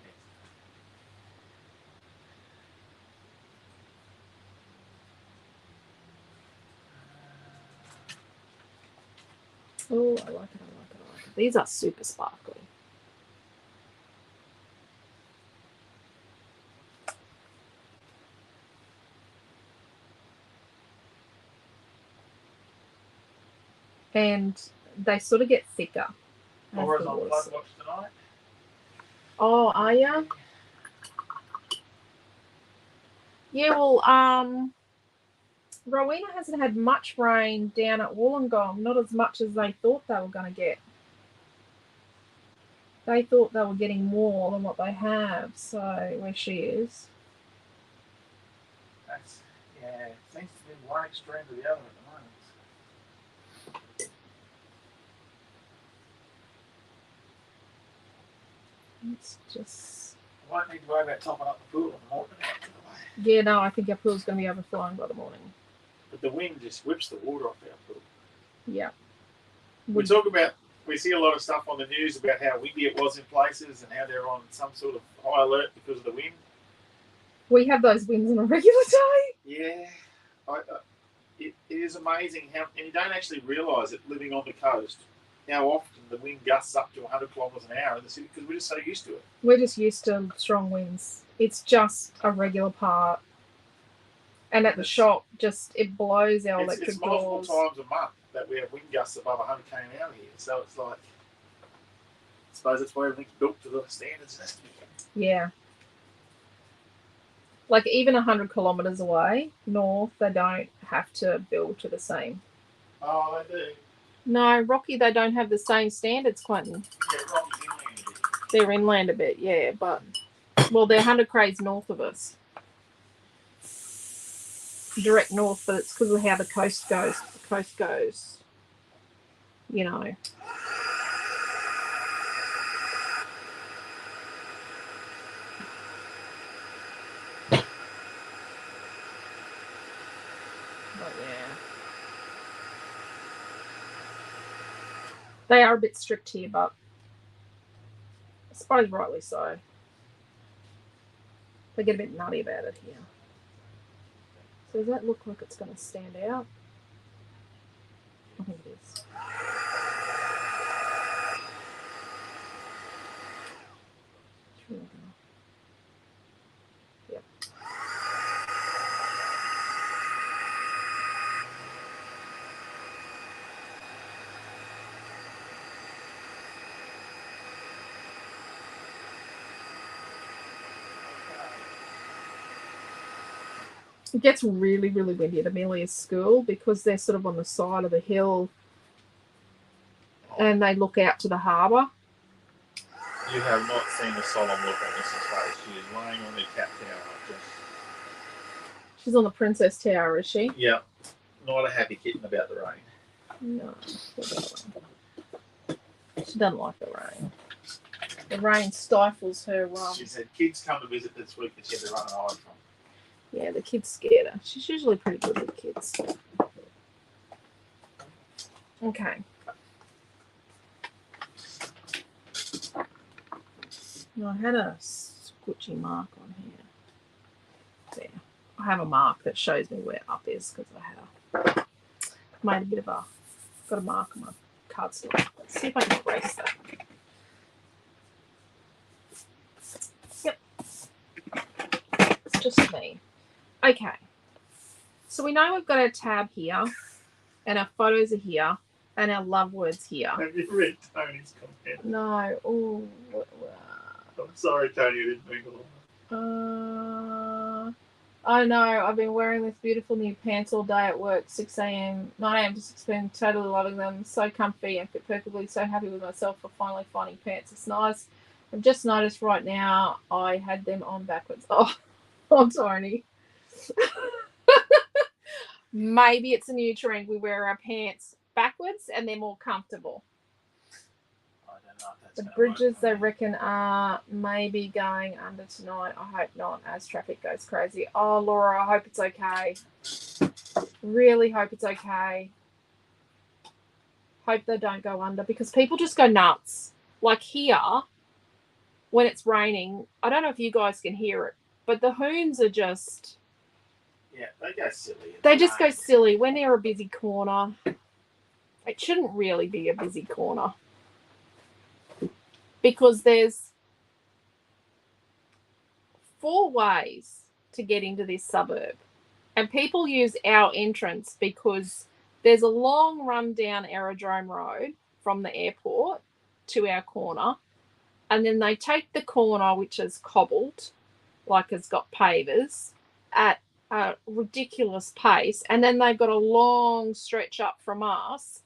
Oh, I like it. These are super sparkly. And they sort of get thicker. Laura's on Blood Watch tonight. Oh, are you? Yeah, well, Rowena hasn't had much rain down at Wollongong, not as much as they thought they were going to get. They thought they were getting more than what they have, so where she is. That's, yeah, it seems to be one extreme to the other at the moment. It's just... I won't need to worry about topping up the pool in the morning. Yeah, no, I think our pool's going to be overflowing by the morning. But the wind just whips the water off our pool. Yeah. We see a lot of stuff on the news about how windy it was in places and how they're on some sort of high alert because of the wind. We have those winds on a regular day. Yeah. It is amazing how, and you don't actually realise it living on the coast, how often the wind gusts up to 100 kilometres an hour in the city because we're just so used to it. We're just used to strong winds. It's just a regular part. And at the shop, it blows our electric it's multiple doors. times a month that we have wind gusts above 100 km an hour here. So it's like, I suppose that's why everything's built to the standards it has to be. Yeah. Like even 100 kilometres away north, they don't have to build to the same. Oh, they do. No, Rocky, they don't have the same standards, Clinton. Yeah, Rocky's inland a bit. They're inland a bit, yeah, but well, they're 100 k's north of us. Direct north, but it's because of how the coast goes. The coast goes, you know. But yeah. They are a bit strict here, but I suppose rightly so. They get a bit nutty about it here. So does that look like it's going to stand out? I think it is. It's really gonna... Yep. It gets really, really windy at Amelia's school because they're sort of on the side of the hill and they look out to the harbour. You have not seen the solemn look on Mrs. face. She is laying on the cat tower. She's on the Princess Tower, is she? Yeah. Not a happy kitten about the rain. No. She doesn't like the rain. The rain stifles her. She said kids come to visit this week that she had to run and hide from. Yeah, the kids scared her. She's usually pretty good with kids. Okay. No, I had a squishy mark on here. There. I have a mark that shows me where up is because I had made a bit of got a mark on my cardstock. Let's see if I can erase that. Yep. It's just me. Okay. So we know we've got our tab here, and our photos are here, and our love words here. Have you read Tony's comment? No. Oh. I'm sorry, Tony, you didn't mean to lie. I know. I've been wearing this beautiful new pants all day at work, 6 a.m., 9 a.m. to 6 p.m. Totally loving them. So comfy and fit perfectly. So happy with myself for finally finding pants. It's nice. I've just noticed right now I had them on backwards. Oh, Tony. Maybe it's a new trend. We wear our pants backwards and they're more comfortable. I don't know if that's The gonna bridges, work, they mate. reckon, are maybe going under tonight. I hope not, as traffic goes crazy. Oh, Laura, I hope it's okay. Really hope it's okay. Hope they don't go under because people just go nuts. Like here, when it's raining, I don't know if you guys can hear it, but the hoons are just... Yeah, they go silly. They just go silly. We're near a busy corner. It shouldn't really be a busy corner because there's 4 ways to get into this suburb, and people use our entrance because there's a long run down Aerodrome Road from the airport to our corner, and then they take the corner, which is cobbled, like it's got pavers, at a ridiculous pace, and then they've got a long stretch up from us,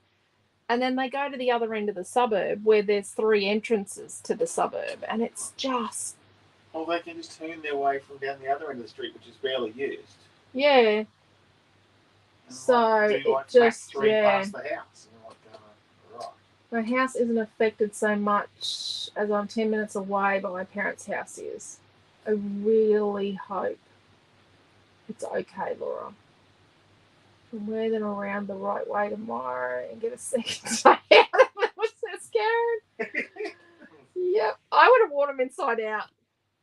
and then they go to the other end of the suburb where there's 3 entrances to the suburb, and it's just... Or they can just turn their way from down the other end of the street, which is barely used. Yeah. And So do it Mac just, 3 yeah. past the house. And you're like, right. My house isn't affected so much as I'm 10 minutes away, but my parents' house is. I really hope it's okay, Laura. And wear them around the right way tomorrow and get a second day out of them. Was that scared? Yep. I would have worn them inside out.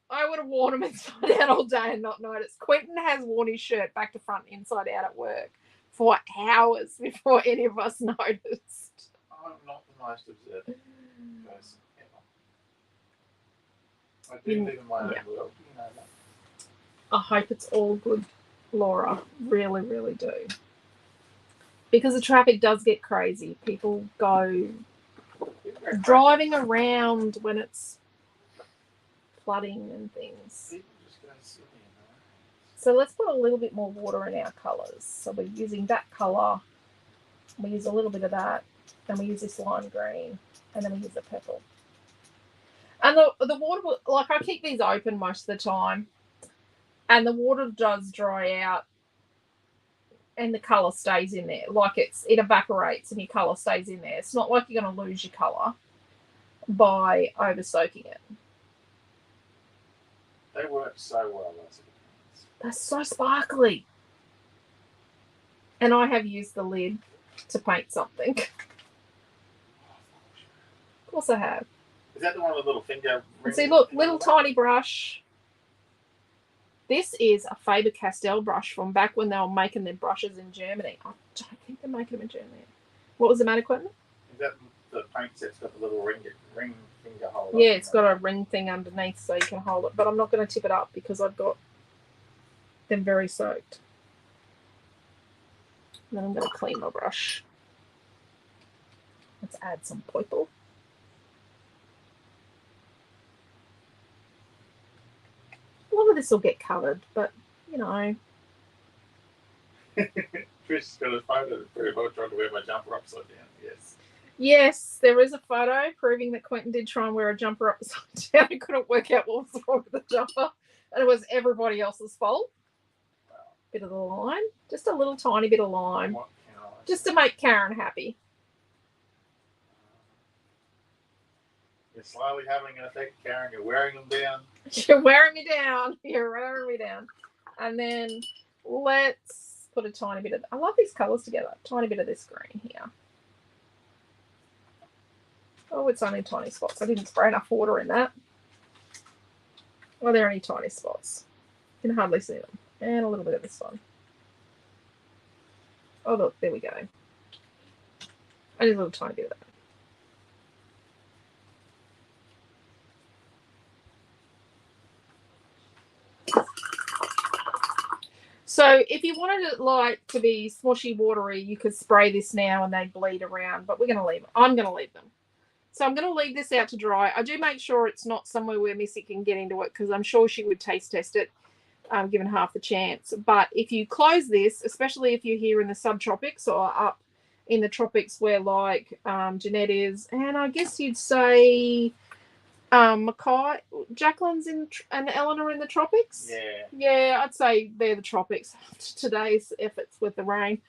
I would have worn them inside out all day and not noticed. Quentin has worn his shirt back to front inside out at work for hours before any of us noticed. I'm not the most observant person ever. I do live in my own world, you know that. I hope it's all good, Laura. Really, really do. Because the traffic does get crazy. People go driving around when it's flooding and things. People just go silly, So let's put a little bit more water in our colours. So we're using that colour. We use a little bit of that. Then we use this lime green. And then we use the purple. And the water, like I keep these open most of the time. And the water does dry out. And the colour stays in there. Like it evaporates and your colour stays in there. It's not like you're going to lose your colour by over soaking it. They work so well, those things. They're so sparkly. And I have used the lid to paint something. Of course I have. Is that the one with the little finger ring? See, look, little tiny brush. This is a Faber-Castell brush from back when they were making their brushes in Germany. I don't think they're making them in Germany. What was the matter, Quentin? Is that the paint set's got the little ring finger holder? Yeah, it's got a ring thing underneath so you can hold it. But I'm not going to tip it up because I've got them very soaked. And then I'm going to clean my brush. Let's add some purple. A lot of this will get covered, but, you know. Trish's got a photo to prove I tried to wear my jumper upside down, yes. Yes, there is a photo proving that Quentin did try and wear a jumper upside down and couldn't work out what was wrong with the jumper. And it was everybody else's fault. Wow. Bit of the lime. Just a little tiny bit of lime. What can I Just to make Karen happy. You're slowly having an effect, Karen. You're wearing them down. You're wearing me down. You're wearing me down. And then let's put a tiny bit of... I love these colours together. A tiny bit of this green here. Oh, it's only tiny spots. I didn't spray enough water in that. Are there any tiny spots? You can hardly see them. And a little bit of this one. Oh, look. There we go. And a little tiny bit of that. So So if you wanted it like to be smushy, watery, you could spray this now and they bleed around. But we're going to leave them. I'm going to leave them. So I'm going to leave this out to dry. I do make sure it's not somewhere where Missy can get into it because I'm sure she would taste test it, given half the chance. But if you close this, especially if you're here in the subtropics or up in the tropics where like Jeanette is, and I guess you'd say Mackay, Jacqueline's in and Eleanor in the tropics. Yeah, I'd say they're the tropics. Today's efforts with the rain.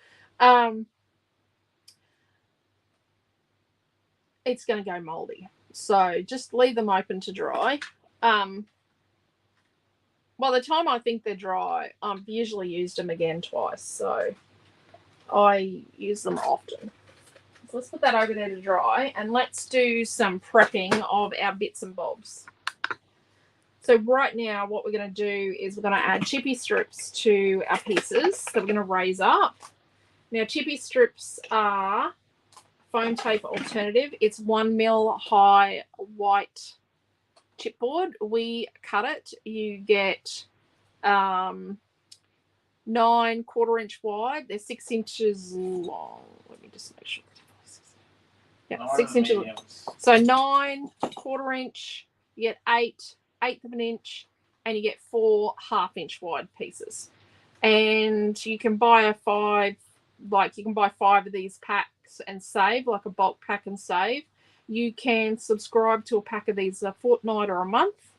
It's going to go moldy. So just leave them open to dry. By the time I think they're dry, I've usually used them again twice. So I use them often. So let's put that over there to dry. And let's do some prepping of our bits and bobs. So right now what we're going to do is we're going to add chippy strips to our pieces that we're going to raise up. Now chippy strips are foam tape alternative. It's 1 mil high white chipboard. We cut it. You get 9 1/4 inch wide. They're 6 inches long. Let me just make sure. Yeah, 6 inches. So 9 1/4 inch. You get 8/8 of an inch, and you get 4 1/2 inch wide pieces. And you can buy a 5. Like you can buy 5 of these packs and save, like a bulk pack and save. You can subscribe to a pack of these a fortnight or a month,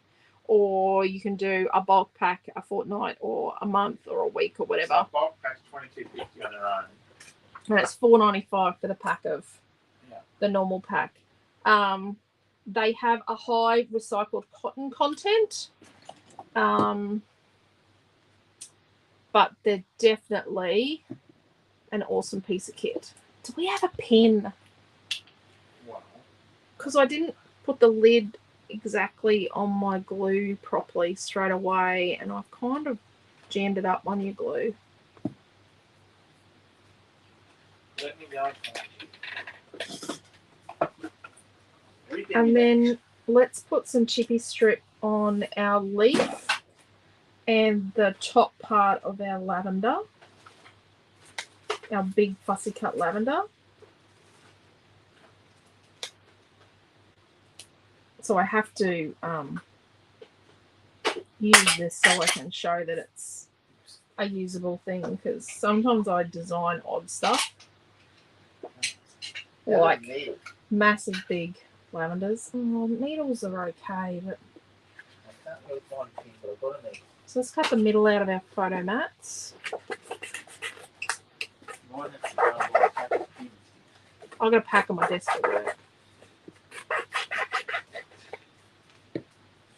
or you can do a bulk pack a fortnight or a month or a week or whatever. So bulk pack's $22.50 on their own. And it's $4.95 for the pack of the normal pack. They have a high recycled cotton content, but they're definitely an awesome piece of kit. Do we have a pin? Wow. Because I didn't put the lid exactly on my glue properly straight away, and I've kind of jammed it up on your glue. Let me go. And then let's put some chippy strip on our leaf and the top part of our lavender. Our big fussy cut lavender. So I have to use this so I can show that it's a usable thing, because sometimes I design odd stuff. Like massive big lavenders. Oh, needles are okay, but I can't really find a pin, but I've got a needle. so let's cut the middle out of our photo mats. I'm going to pack on my desk at work.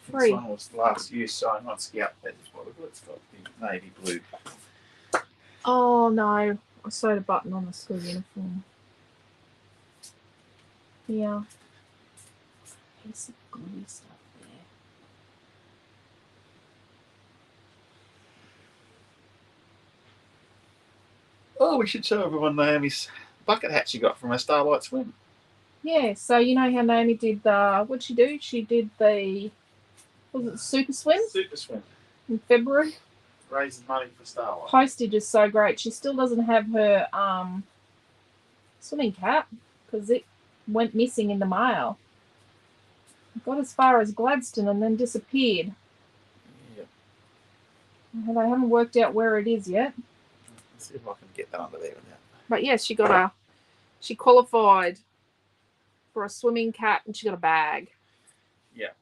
This one was last use, so I'm not scout feathers. What we've got, it's got the navy blue. Oh no, I sewed a button on the school uniform. Yeah. Piece of glue stuff there. Oh, we should show everyone Naomi's bucket hat she got from her Starlight Swim. Yeah, so you know how Naomi did what'd she do? She did the, was it Super Swim? Super Swim. In February. Raising money for Starlight. Postage is so great. She still doesn't have her swimming cap because it went missing in the mail. It got as far as Gladstone and then disappeared. Yep. They haven't worked out where it is yet. Let's see if I can get that under there without. But yes, she qualified for a swimming cap and she got a bag. Yeah.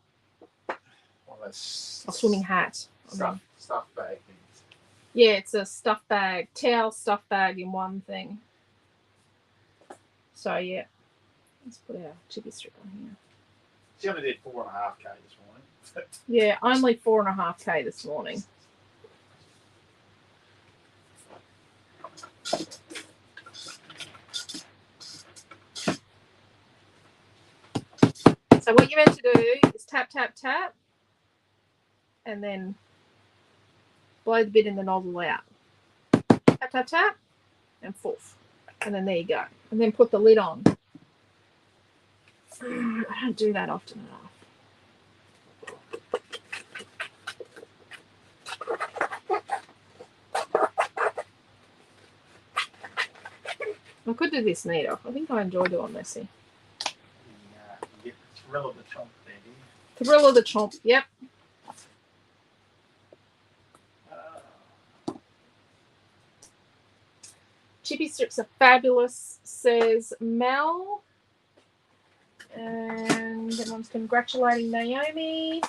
Well, that's A swimming hat. stuff bag things. Yeah, it's a stuff bag, towel stuff bag in one thing. So yeah, let's put our chippy strip on here. She only did 4.5K this morning. Yeah, only 4.5K this morning. So what you're meant to do is tap, tap, tap, and then blow the bit in the nozzle out. Tap, tap, tap, and forth. And then there you go. And then put the lid on. I don't do that often enough. I could do this neater. I think I enjoy doing messy. Yeah, you get the thrill of the chomp there, do you? Thrill of the chomp. Yep. Chippy strips are fabulous, says Mel. And everyone's congratulating Naomi.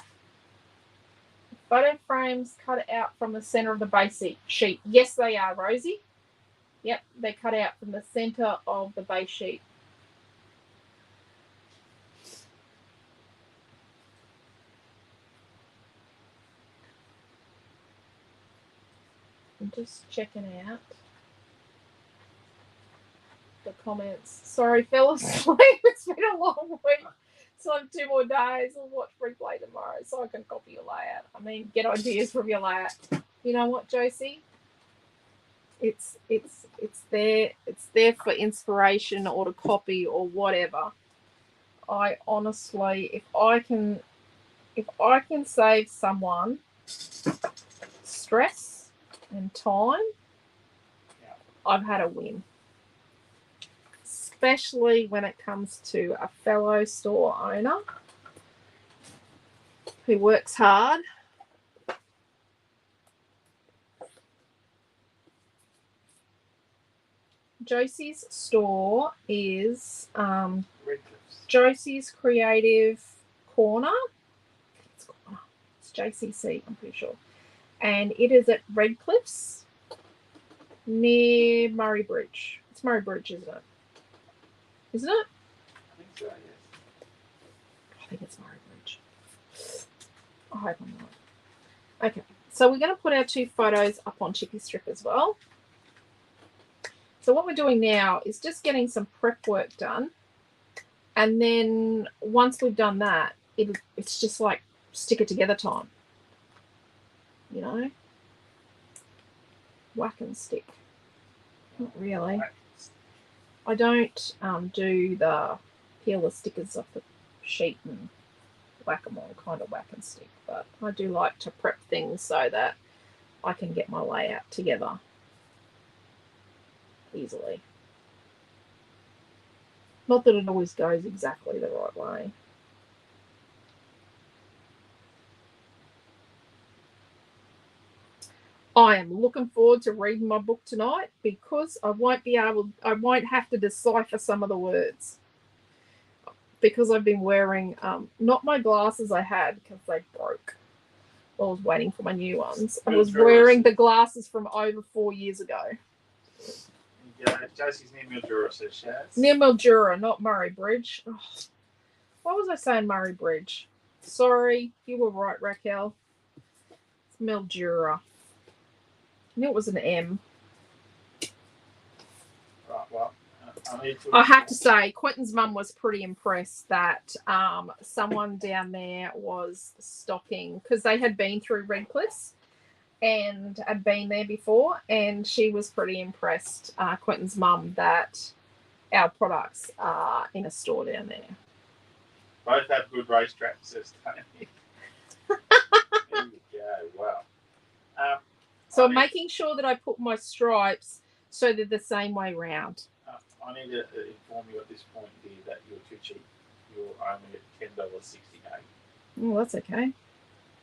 Photo frames cut out from the center of the base sheet. Yes, they are, Rosie. Yep, they cut out from the center of the base sheet. I'm just checking out the comments. Sorry, fell asleep. It's been a long week. So I have 2 more days. I'll watch replay tomorrow so I can copy your layout. I mean, get ideas from your layout. You know what, Josie? It's there. It's there for inspiration or to copy or whatever. I honestly, if I can save someone stress and time, I've had a win. Especially when it comes to a fellow store owner who works hard. Josie's store is Josie's Creative Corner. It's JCC, I'm pretty sure. And it is at Redcliffs near Murray Bridge. It's Murray Bridge, isn't it? Isn't it? I think so, yes. I think it's Murray Bridge. I hope I'm right. Okay, so we're going to put our 2 photos up on Chippy Strip as well. So what we're doing now is just getting some prep work done. And then once we've done that, it's just like stick it together time. You know? Whack and stick. Not really. I don't do the peel the stickers off the sheet and whack them all, kind of whack and stick. But I do like to prep things so that I can get my layout together easily. Not that it always goes exactly the right way. I am looking forward to reading my book tonight because I won't have to decipher some of the words. Because I've been wearing, not my glasses I had because they broke. I was waiting for my new ones. I was wearing the glasses from over 4 years ago. Yeah, Josie's near Mildura, says Shaz. Near Mildura, not Murray Bridge. Oh, why was I saying Murray Bridge? Sorry, you were right, Raquel. It's Mildura. I knew it was an M. Right, well, I have to say, Quentin's mum was pretty impressed that someone down there was stocking, because they had been through Redcliffs and had been there before, and she was pretty impressed, Quentin's mum, that our products are in a store down there. Both have good racetracks, says Tony. There you go. Wow. So I'm making sure that I put my stripes so they're the same way round. I need to inform you at this point, dear, that you're too cheap. You're only at $10.68. Oh, that's okay.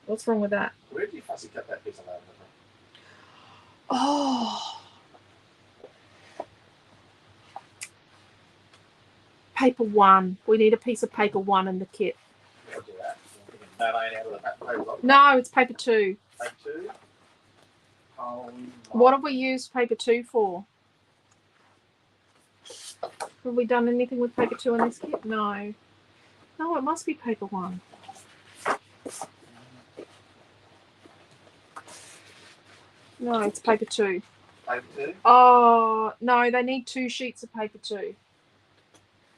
What's wrong with that? Where did you fussy cut that piece of lavender from? Oh. Paper 1. We need a piece of paper 1 in the kit. I'll do that. That ain't out of the paper box. No, it's paper 2. Paper 2? What have we used paper 2 for? Have we done anything with paper 2 in this kit? No. No, it must be paper 1. No, it's paper 2. Paper 2? Oh, no, they need 2 sheets of paper 2.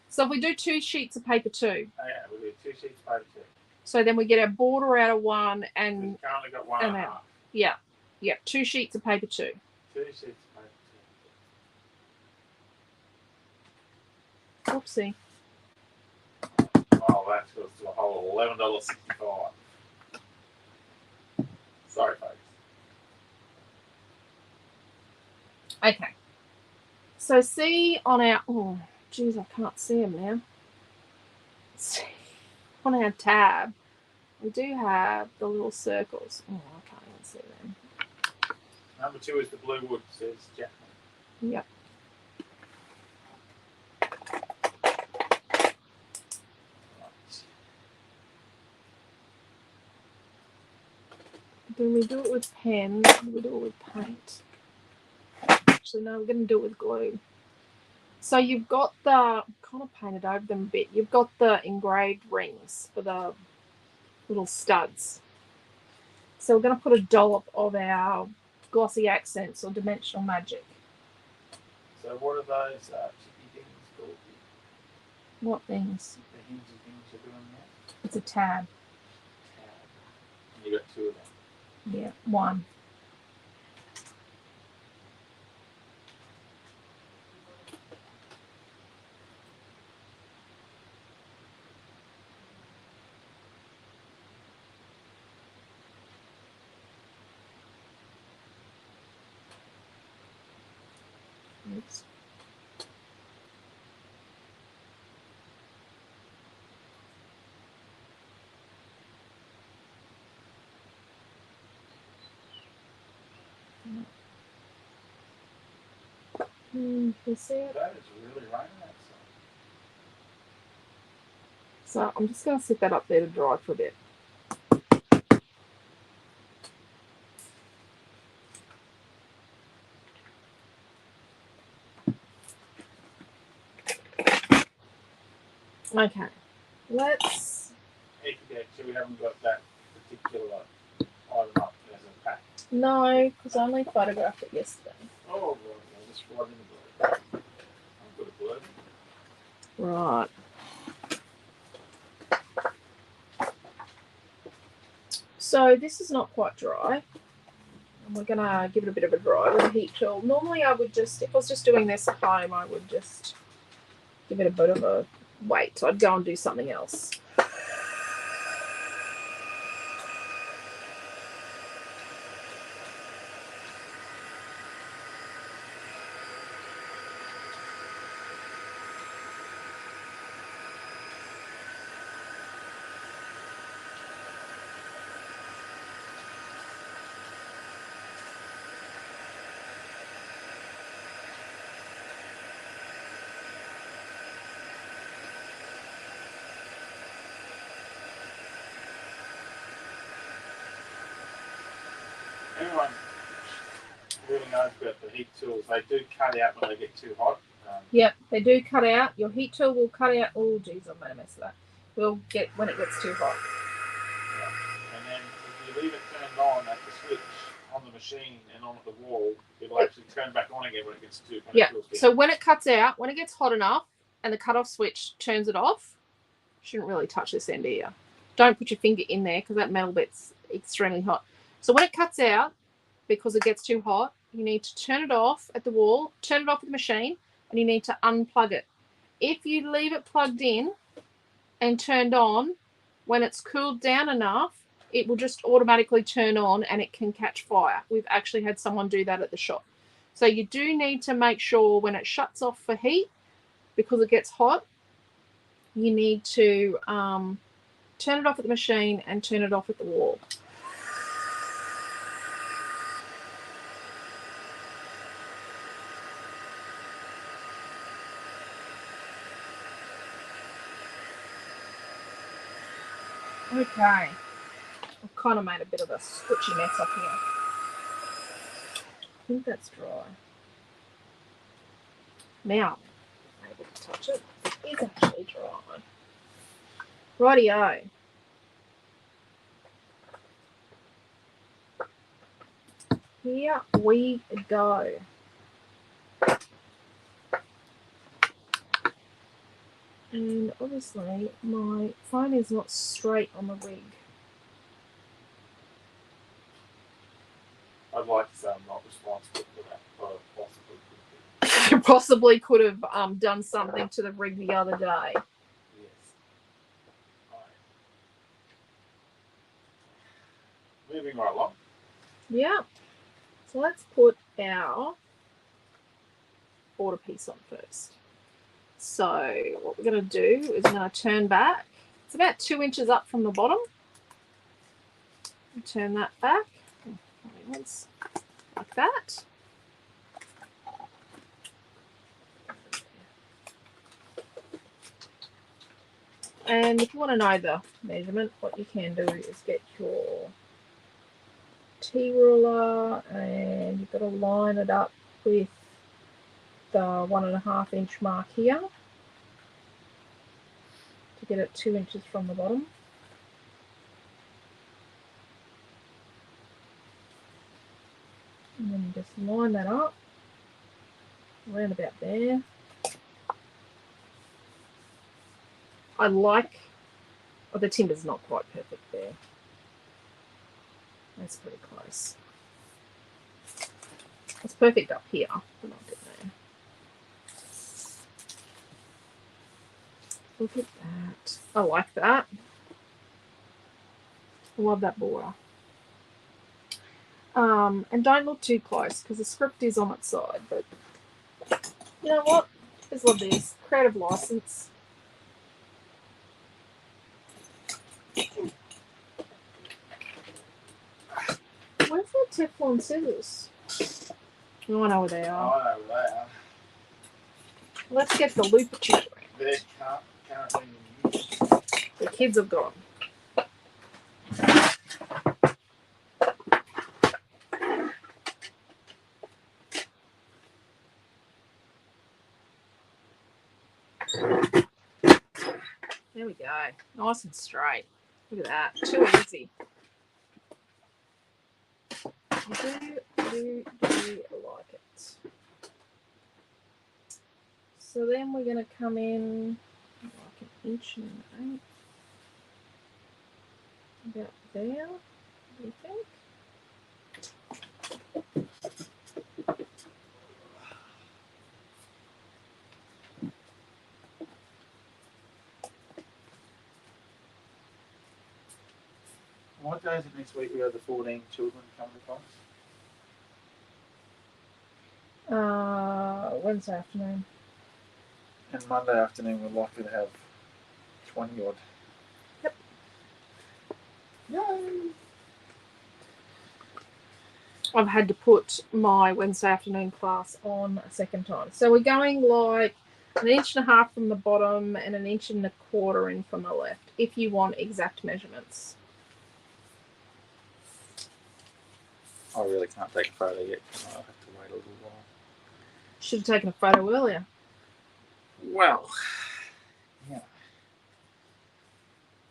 So if we do 2 sheets of paper 2. Oh, yeah, we'll do 2 sheets of paper 2. So then we get our border out of 1 and... We've currently got 1 and a half. Yeah. Yeah, 2 sheets of paper 2. 2 sheets of paper 2. Oopsie. Oh, that's goes to a whole $11.65. Sorry, folks. Okay. So see on our, oh, geez, I can't see them now. See, on our tab, we do have the little circles. Oh, I can't even see them. Number 2 is the blue wood, says Jackman. Yep. Right. Do we do it with pen? Do we do it with paint? Actually, no, we're going to do it with glue. So you've got the, kind of painted over them a bit, you've got the engraved rings for the little studs. So we're going to put a dollop of our glossy accents or dimensional magic. So what are those chippy things called? What things? The hingy things you're doing there? It's a tab. And you got 2 of them. Yeah, 1. Oops. You see it? That is really raining outside. So I'm just going to sit that up there to dry for a bit. Okay, let's. Hey, so we haven't got that particular item up as a pack. No, because I only photographed it yesterday. Oh, right. I'll just write in the blurb. I've got a blurb. Right. So this is not quite dry. And we're going to give it a bit of a dry with a heat tool. Normally I would just, if I was just doing this at home, I would just give it a bit of a wait. I'd go and do something else. Anyone really knows about the heat tools, they do cut out when they get too hot. Yep, they do cut out. Your heat tool will cut out. Oh, geez, I made a mess of that. Will get when it gets too hot. Yeah. And then if you leave it turned on at the switch on the machine and on the wall, it'll actually turn back on again when it gets too hot. Yeah, so when it cuts out, when it gets hot enough and the cutoff switch turns it off, shouldn't really touch this end here. Don't put your finger in there because that metal bit's extremely hot. So when it cuts out, because it gets too hot, you need to turn it off at the wall, turn it off at the machine, and you need to unplug it. If you leave it plugged in and turned on, when it's cooled down enough, it will just automatically turn on and it can catch fire. We've actually had someone do that at the shop. So you do need to make sure when it shuts off for heat, because it gets hot, you need to turn it off at the machine and turn it off at the wall. Okay, I've kind of made a bit of a squishy mess up here. I think that's dry. Now, I'm able to touch it. It is actually dry. Rightio. Here we go. And obviously my phone is not straight on the rig. I'd like to say I'm not responsible for that, but possibly could be. You possibly could have done something to the rig the other day. Yes. Right. Moving right along. Yeah. So let's put our border piece on first. So what we're going to do is I'm going to turn back. It's about 2 inches up from the bottom. Turn that back. Like that. And if you want to know the measurement, what you can do is get your T-ruler and you've got to line it up with the 1.5 inch mark here to get it 2 inches from the bottom. And then just line that up around about there. I like, oh, the timber's not quite perfect there. That's pretty close. It's perfect up here, but not there. Look at that. I like that. I love that border. And don't look too close because the script is on its side, but you know what? Just love this. Creative license. Where's the Teflon scissors? Oh, I know where they are. I know where they are. Let's get the looper tube. They're currently in use. The kids have got them. There we go. Nice and straight. Look at that. Too easy. Do like it. So then we're going to come in like 1 inch and 1/8. About there, what do you think? What days of next week we have the 14 children coming to class? Wednesday afternoon. And Monday afternoon we're likely to have 20 odd. Yep. Yay! I've had to put my Wednesday afternoon class on a second time. So we're going like 1.5 inches from the bottom and 1.25 inches in from the left, if you want exact measurements. I really can't take a photo yet. I'll have to wait a little while. Should have taken a photo earlier. Well, yeah.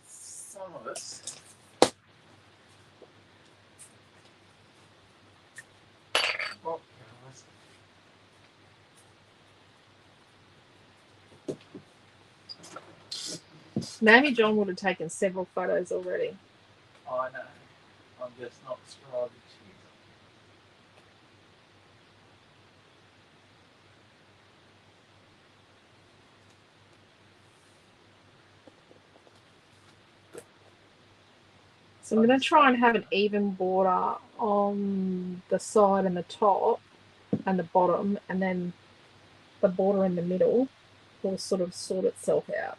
Some of us. Well, Maybe John would have taken several photos already. I know. I'm just not scribing. So I'm going to try and have an even border on the side and the top and the bottom, and then the border in the middle will sort of sort itself out.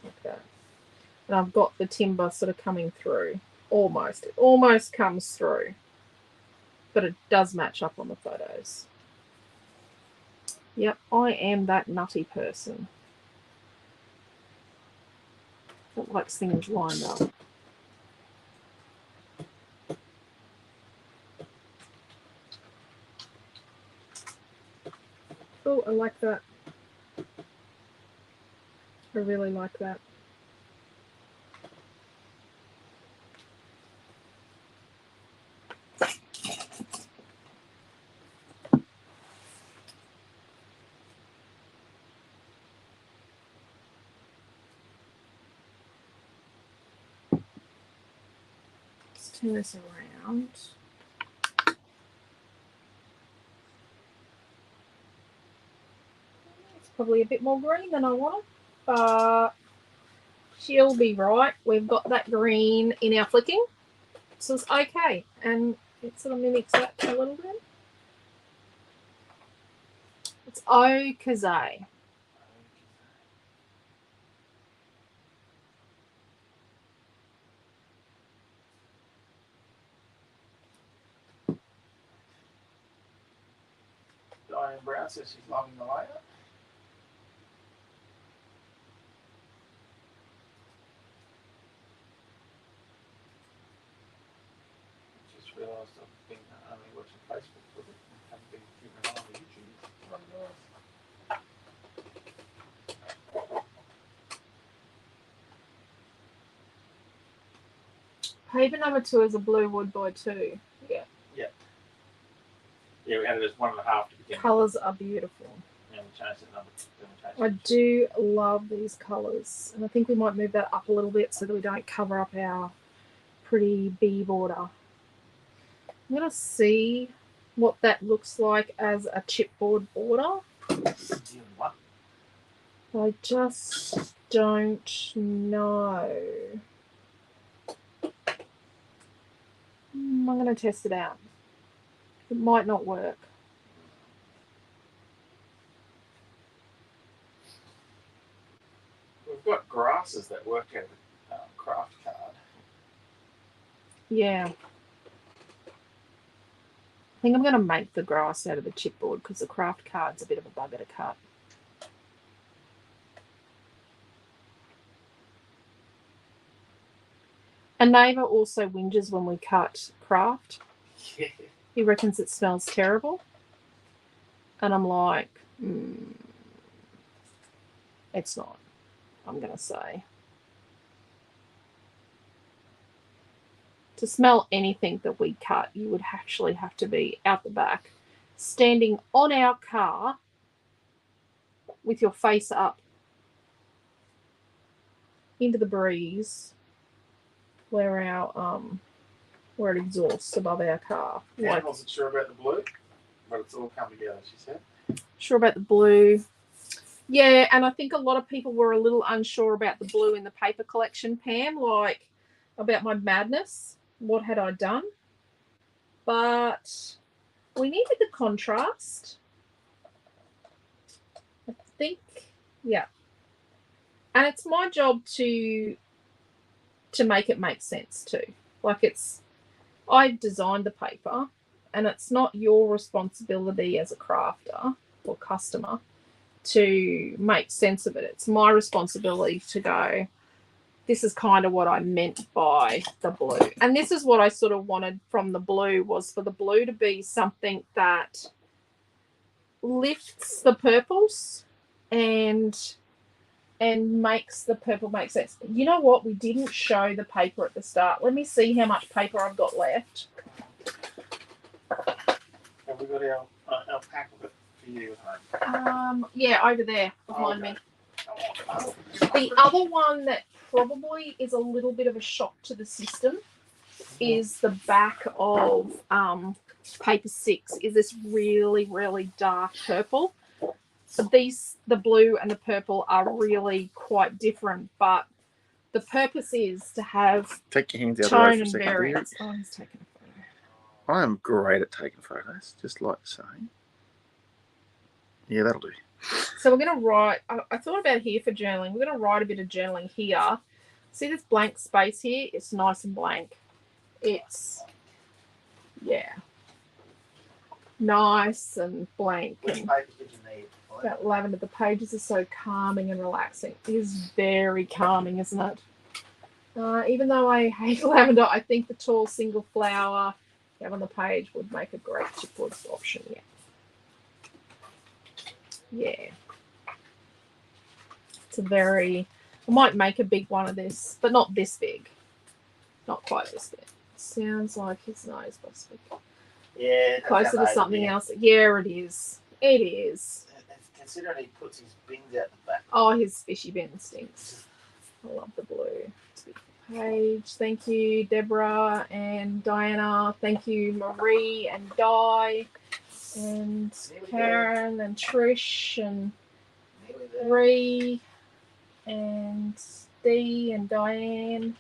Like that. And I've got the timber sort of coming through. Almost. It almost comes through. But it does match up on the photos. Yep, I am that nutty person that likes things lined up. Oh, I like that. I really like that. Let's turn this around. It's probably a bit more green than I wanted, but she'll be right. We've got that green in our flicking, so it's okay. And It sort of mimics that a little bit. It's Okaze. Diane Brown says she's loving the layout. Just realised I've been only watching Facebook with it. I haven't been keeping an eye on YouTube. Paper number 2 is a blue wood by 2. Yeah. Yeah, we had it as 1.5 to begin with. Colours are beautiful. And we changed it number. I do love these colours. And I think we might move that up a little bit so that we don't cover up our pretty bee border. I'm going to see what that looks like as a chipboard border. I just don't know. I'm going to test it out. It might not work. We've got grasses that work out of the craft card. Yeah. I think I'm going to make the grass out of the chipboard because the craft card's a bit of a bugger to cut. A neighbour also whinges when we cut craft. Yeah. He reckons it smells terrible. And I'm like, it's not, I'm going to say. To smell anything that we cut, you would actually have to be out the back, standing on our car with your face up into the breeze where our where it exhausts above our car. I wasn't sure about the blue, but it's all come together, she said. Sure about the blue. Yeah, and I think a lot of people were a little unsure about the blue in the paper collection, Pam, like about my madness. What had I done? But we needed the contrast. I think, yeah. And it's my job to make it make sense too. Like I've designed the paper and it's not your responsibility as a crafter or customer to make sense of it. It's my responsibility to go, this is kind of what I meant by the blue. And this is what I sort of wanted from the blue, was for the blue to be something that lifts the purples and makes the purple make sense. You know what? We didn't show the paper at the start. Let me see how much paper I've got left. Have we got our pack of it for you at home? Yeah, over there behind me. Oh. The other one that probably is a little bit of a shock to the system is the back of paper 6 is this really, really dark purple. The blue and the purple are really quite different, but the purpose is to have take your hands out of the way tone for a and second. variance. Oh, he's taking a photo. I am great at taking photos, just like saying. Yeah, that'll do. So we're going to write, I thought about here for journaling. We're going to write a bit of journaling here. See this blank space here? It's nice and blank. It's, yeah, nice and blank. Which And paper did you need? that lavender, the pages are so calming and relaxing. It is very calming, isn't it? Even though I hate lavender, I think the tall single flower you have on the page would make a great chipboard option. Yeah. Yeah. It's a very, I might make a big one of this, but not this big. Not quite this big. Sounds like his nose must be Yeah. closer to something else. Yeah, it is. It is. Considering he puts his bins out the back. Oh, his fishy bin stinks. I love the blue. It's a big page. Thank you, Deborah and Diana. Thank you, Marie and Di and Karen and Trish and Ree and Dee and Diane.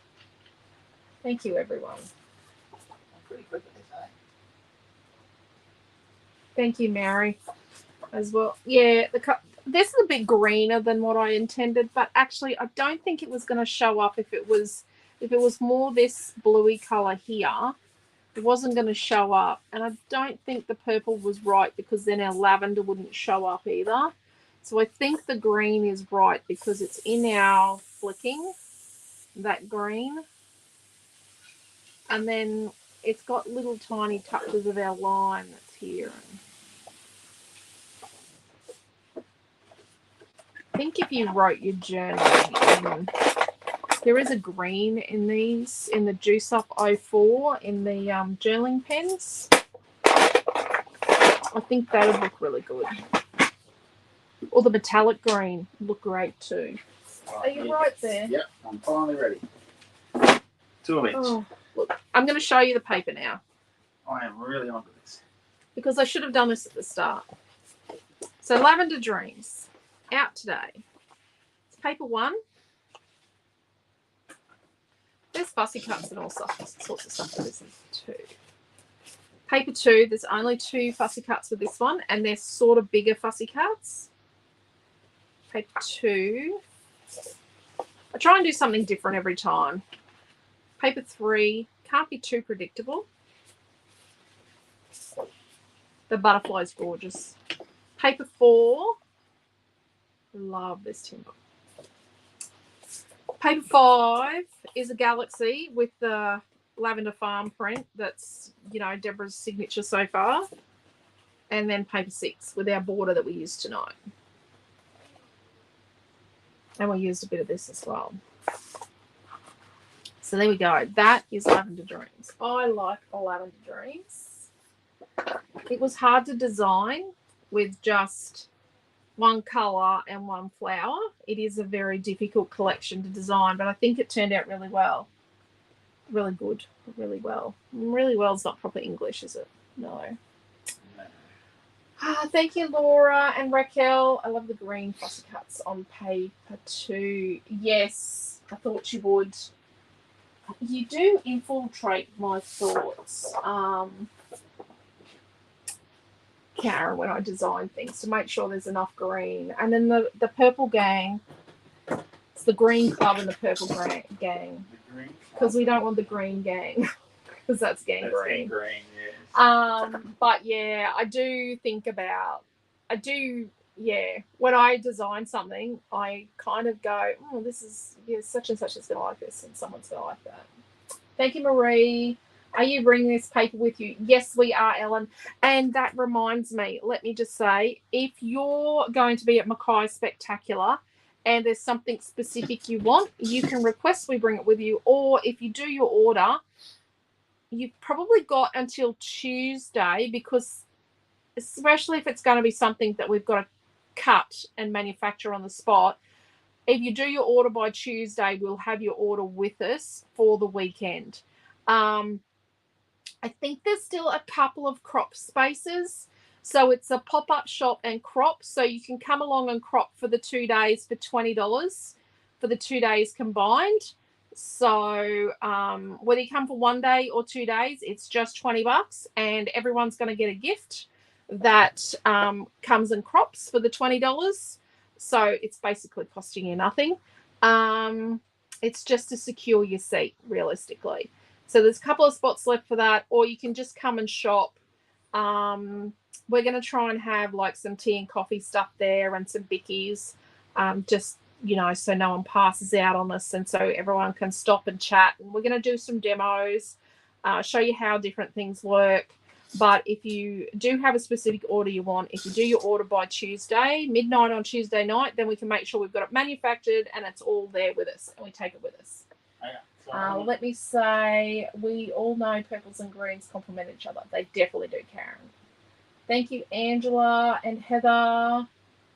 Thank you, everyone. I'm pretty quick at this, eh? Thank you, Mary, as well. Yeah, this is a bit greener than what I intended, but actually I don't think it was going to show up if it was more this bluey color here. It wasn't going to show up, and I don't think the purple was right because then our lavender wouldn't show up either. So I think the green is right because it's in our flicking, that green, and then it's got little tiny touches of our lime that's here. I think if you wrote your journaling, there is a green in these, in the Juice Up 04, in the journaling pens. I think that would look really good. Or the metallic green would look great too. Are you right there? Yep, I'm finally ready. 2 of each. Oh, look, I'm going to show you the paper now. I am really onto this. Because I should have done this at the start. So Lavender Dreams, out today. It's paper 1. There's fussy cuts and all sorts of stuff. This is 2. Paper 2, there's only 2 fussy cuts with this one, and they're sort of bigger fussy cuts. Paper 2. I try and do something different every time. Paper 3, can't be too predictable. The butterfly's gorgeous. Paper 4, love this timber. Paper 5 is a galaxy with the Lavender Farm print. That's, you know, Deborah's signature so far. And then paper 6 with our border that we used tonight. And we used a bit of this as well. So there we go. That is Lavender Dreams. I like the Lavender Dreams. It was hard to design with just one colour and one flower. It is a very difficult collection to design, but I think it turned out really well. Really good. Really well. Really well is not proper English, is it? No. Thank you, Laura and Raquel. I love the green fussy cuts on paper 2. Yes, I thought you would. You do infiltrate my thoughts, Karen, when I design things to make sure there's enough green. And then the purple gang, it's the green club and the purple gang. Because we don't want the green gang. Because that's gangrene. But yeah, I do think about, when I design something, I kind of go, oh, this is, such and such is going to like this, and someone's going to like that. Thank you, Marie. Are you bringing this paper with you? Yes, we are, Ellen. And that reminds me, let me just say, if you're going to be at Mackay Spectacular and there's something specific you want, you can request we bring it with you. Or if you do your order, you've probably got until Tuesday, because especially if it's going to be something that we've got to cut and manufacture on the spot, if you do your order by Tuesday, we'll have your order with us for the weekend. I think there's still a couple of crop spaces. So it's a pop-up shop and crop. So you can come along and crop for the 2 days for $20 for the 2 days combined. So whether you come for 1 day or 2 days, it's just $20, and everyone's going to get a gift that comes and crops for the $20. So it's basically costing you nothing. It's just to secure your seat, realistically. So there's a couple of spots left for that, or you can just come and shop. We're going to try and have like some tea and coffee stuff there and some bickies, just, so no one passes out on us, and so everyone can stop and chat. And we're going to do some demos, show you how different things work. But if you do have a specific order you want, if you do your order by Tuesday, midnight on Tuesday night, then we can make sure we've got it manufactured and it's all there with us, and we take it with us. Let me say, we all know purples and greens complement each other. They definitely do, Karen. Thank you, Angela and Heather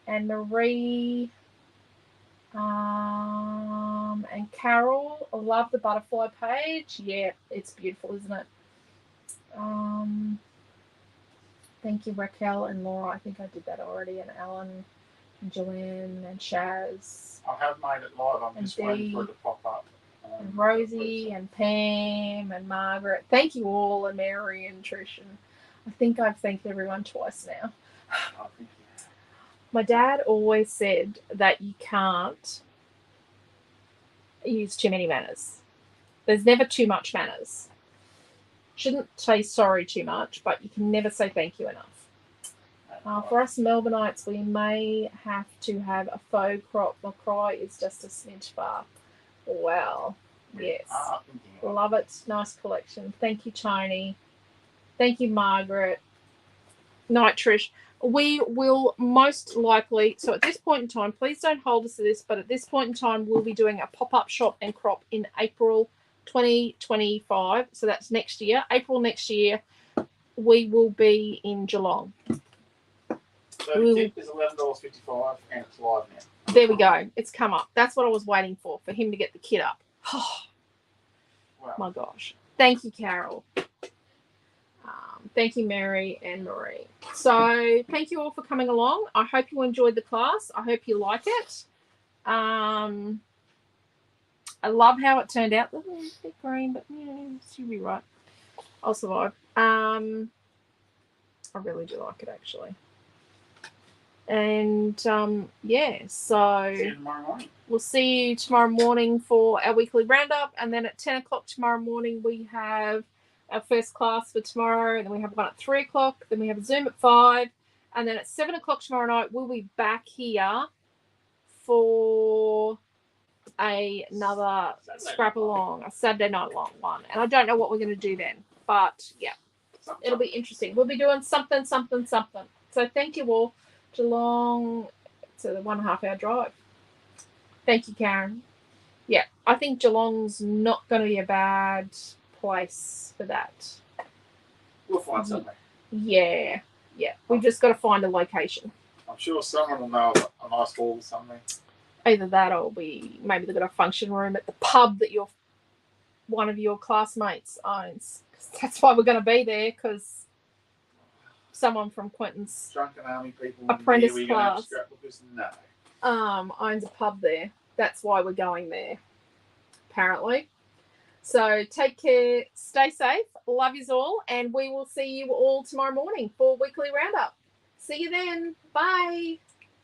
and Marie and Carol. I love the butterfly page. Yeah, it's beautiful, isn't it? Thank you, Raquel and Laura. I think I did that already. And Alan and Joanne and Shaz. I have made it live. I'm just waiting for it to pop up. And Rosie and Pam and Margaret. Thank you all, and Mary and Trish. And I think I've thanked everyone twice now. I think My dad always said that you can't use too many manners. There's never too much manners. Shouldn't say sorry too much, but you can never say thank you enough. For us Melbourneites, we may have to have a faux crop. My cry is just a smidge far. Wow. Yes. Love it. Nice collection. Thank you, Tony. Thank you, Margaret. Night, Trish. We will most likely, so at this point in time, please don't hold us to this, but at this point in time, we'll be doing a pop-up shop and crop in April 2025. So that's next year. April next year, we will be in Geelong. So the tip is $11.55 and it's live now. There we go. It's come up. That's what I was waiting for him to get the kit up. Oh, Wow. my gosh. Thank you, Carol. Thank you, Mary and Marie. So thank you all for coming along. I hope you enjoyed the class. I hope you like it. I love how it turned out. A bit green, but you'll be right. I'll survive. I really do like it, actually. And yeah, so See you tomorrow morning. We'll see you tomorrow morning for our weekly roundup, and then at 10 o'clock tomorrow morning we have our first class for tomorrow, and then we have one at 3 o'clock, then we have a Zoom at 5, and then at 7 o'clock tomorrow night we'll be back here for another scrap along, a Saturday night long one, and I don't know what we're going to do then, but yeah, it'll be interesting. We'll be doing something. So thank you all. Geelong, it's a 1.5 hour drive. Thank you, Karen. Yeah, I think Geelong's not going to be a bad place for that. We'll find something. Yeah. We've just got to find a location. I'm sure someone will know a nice hall somewhere. Either that or maybe they've got a function room at the pub that one of your classmates owns. That's why we're going to be there, because someone from Quentin's Drunken army people. apprentice here, class no. owns a pub there. That's why we're going there, apparently. So take care, stay safe, love yous all, and we will see you all tomorrow morning for weekly roundup. See you then. Bye.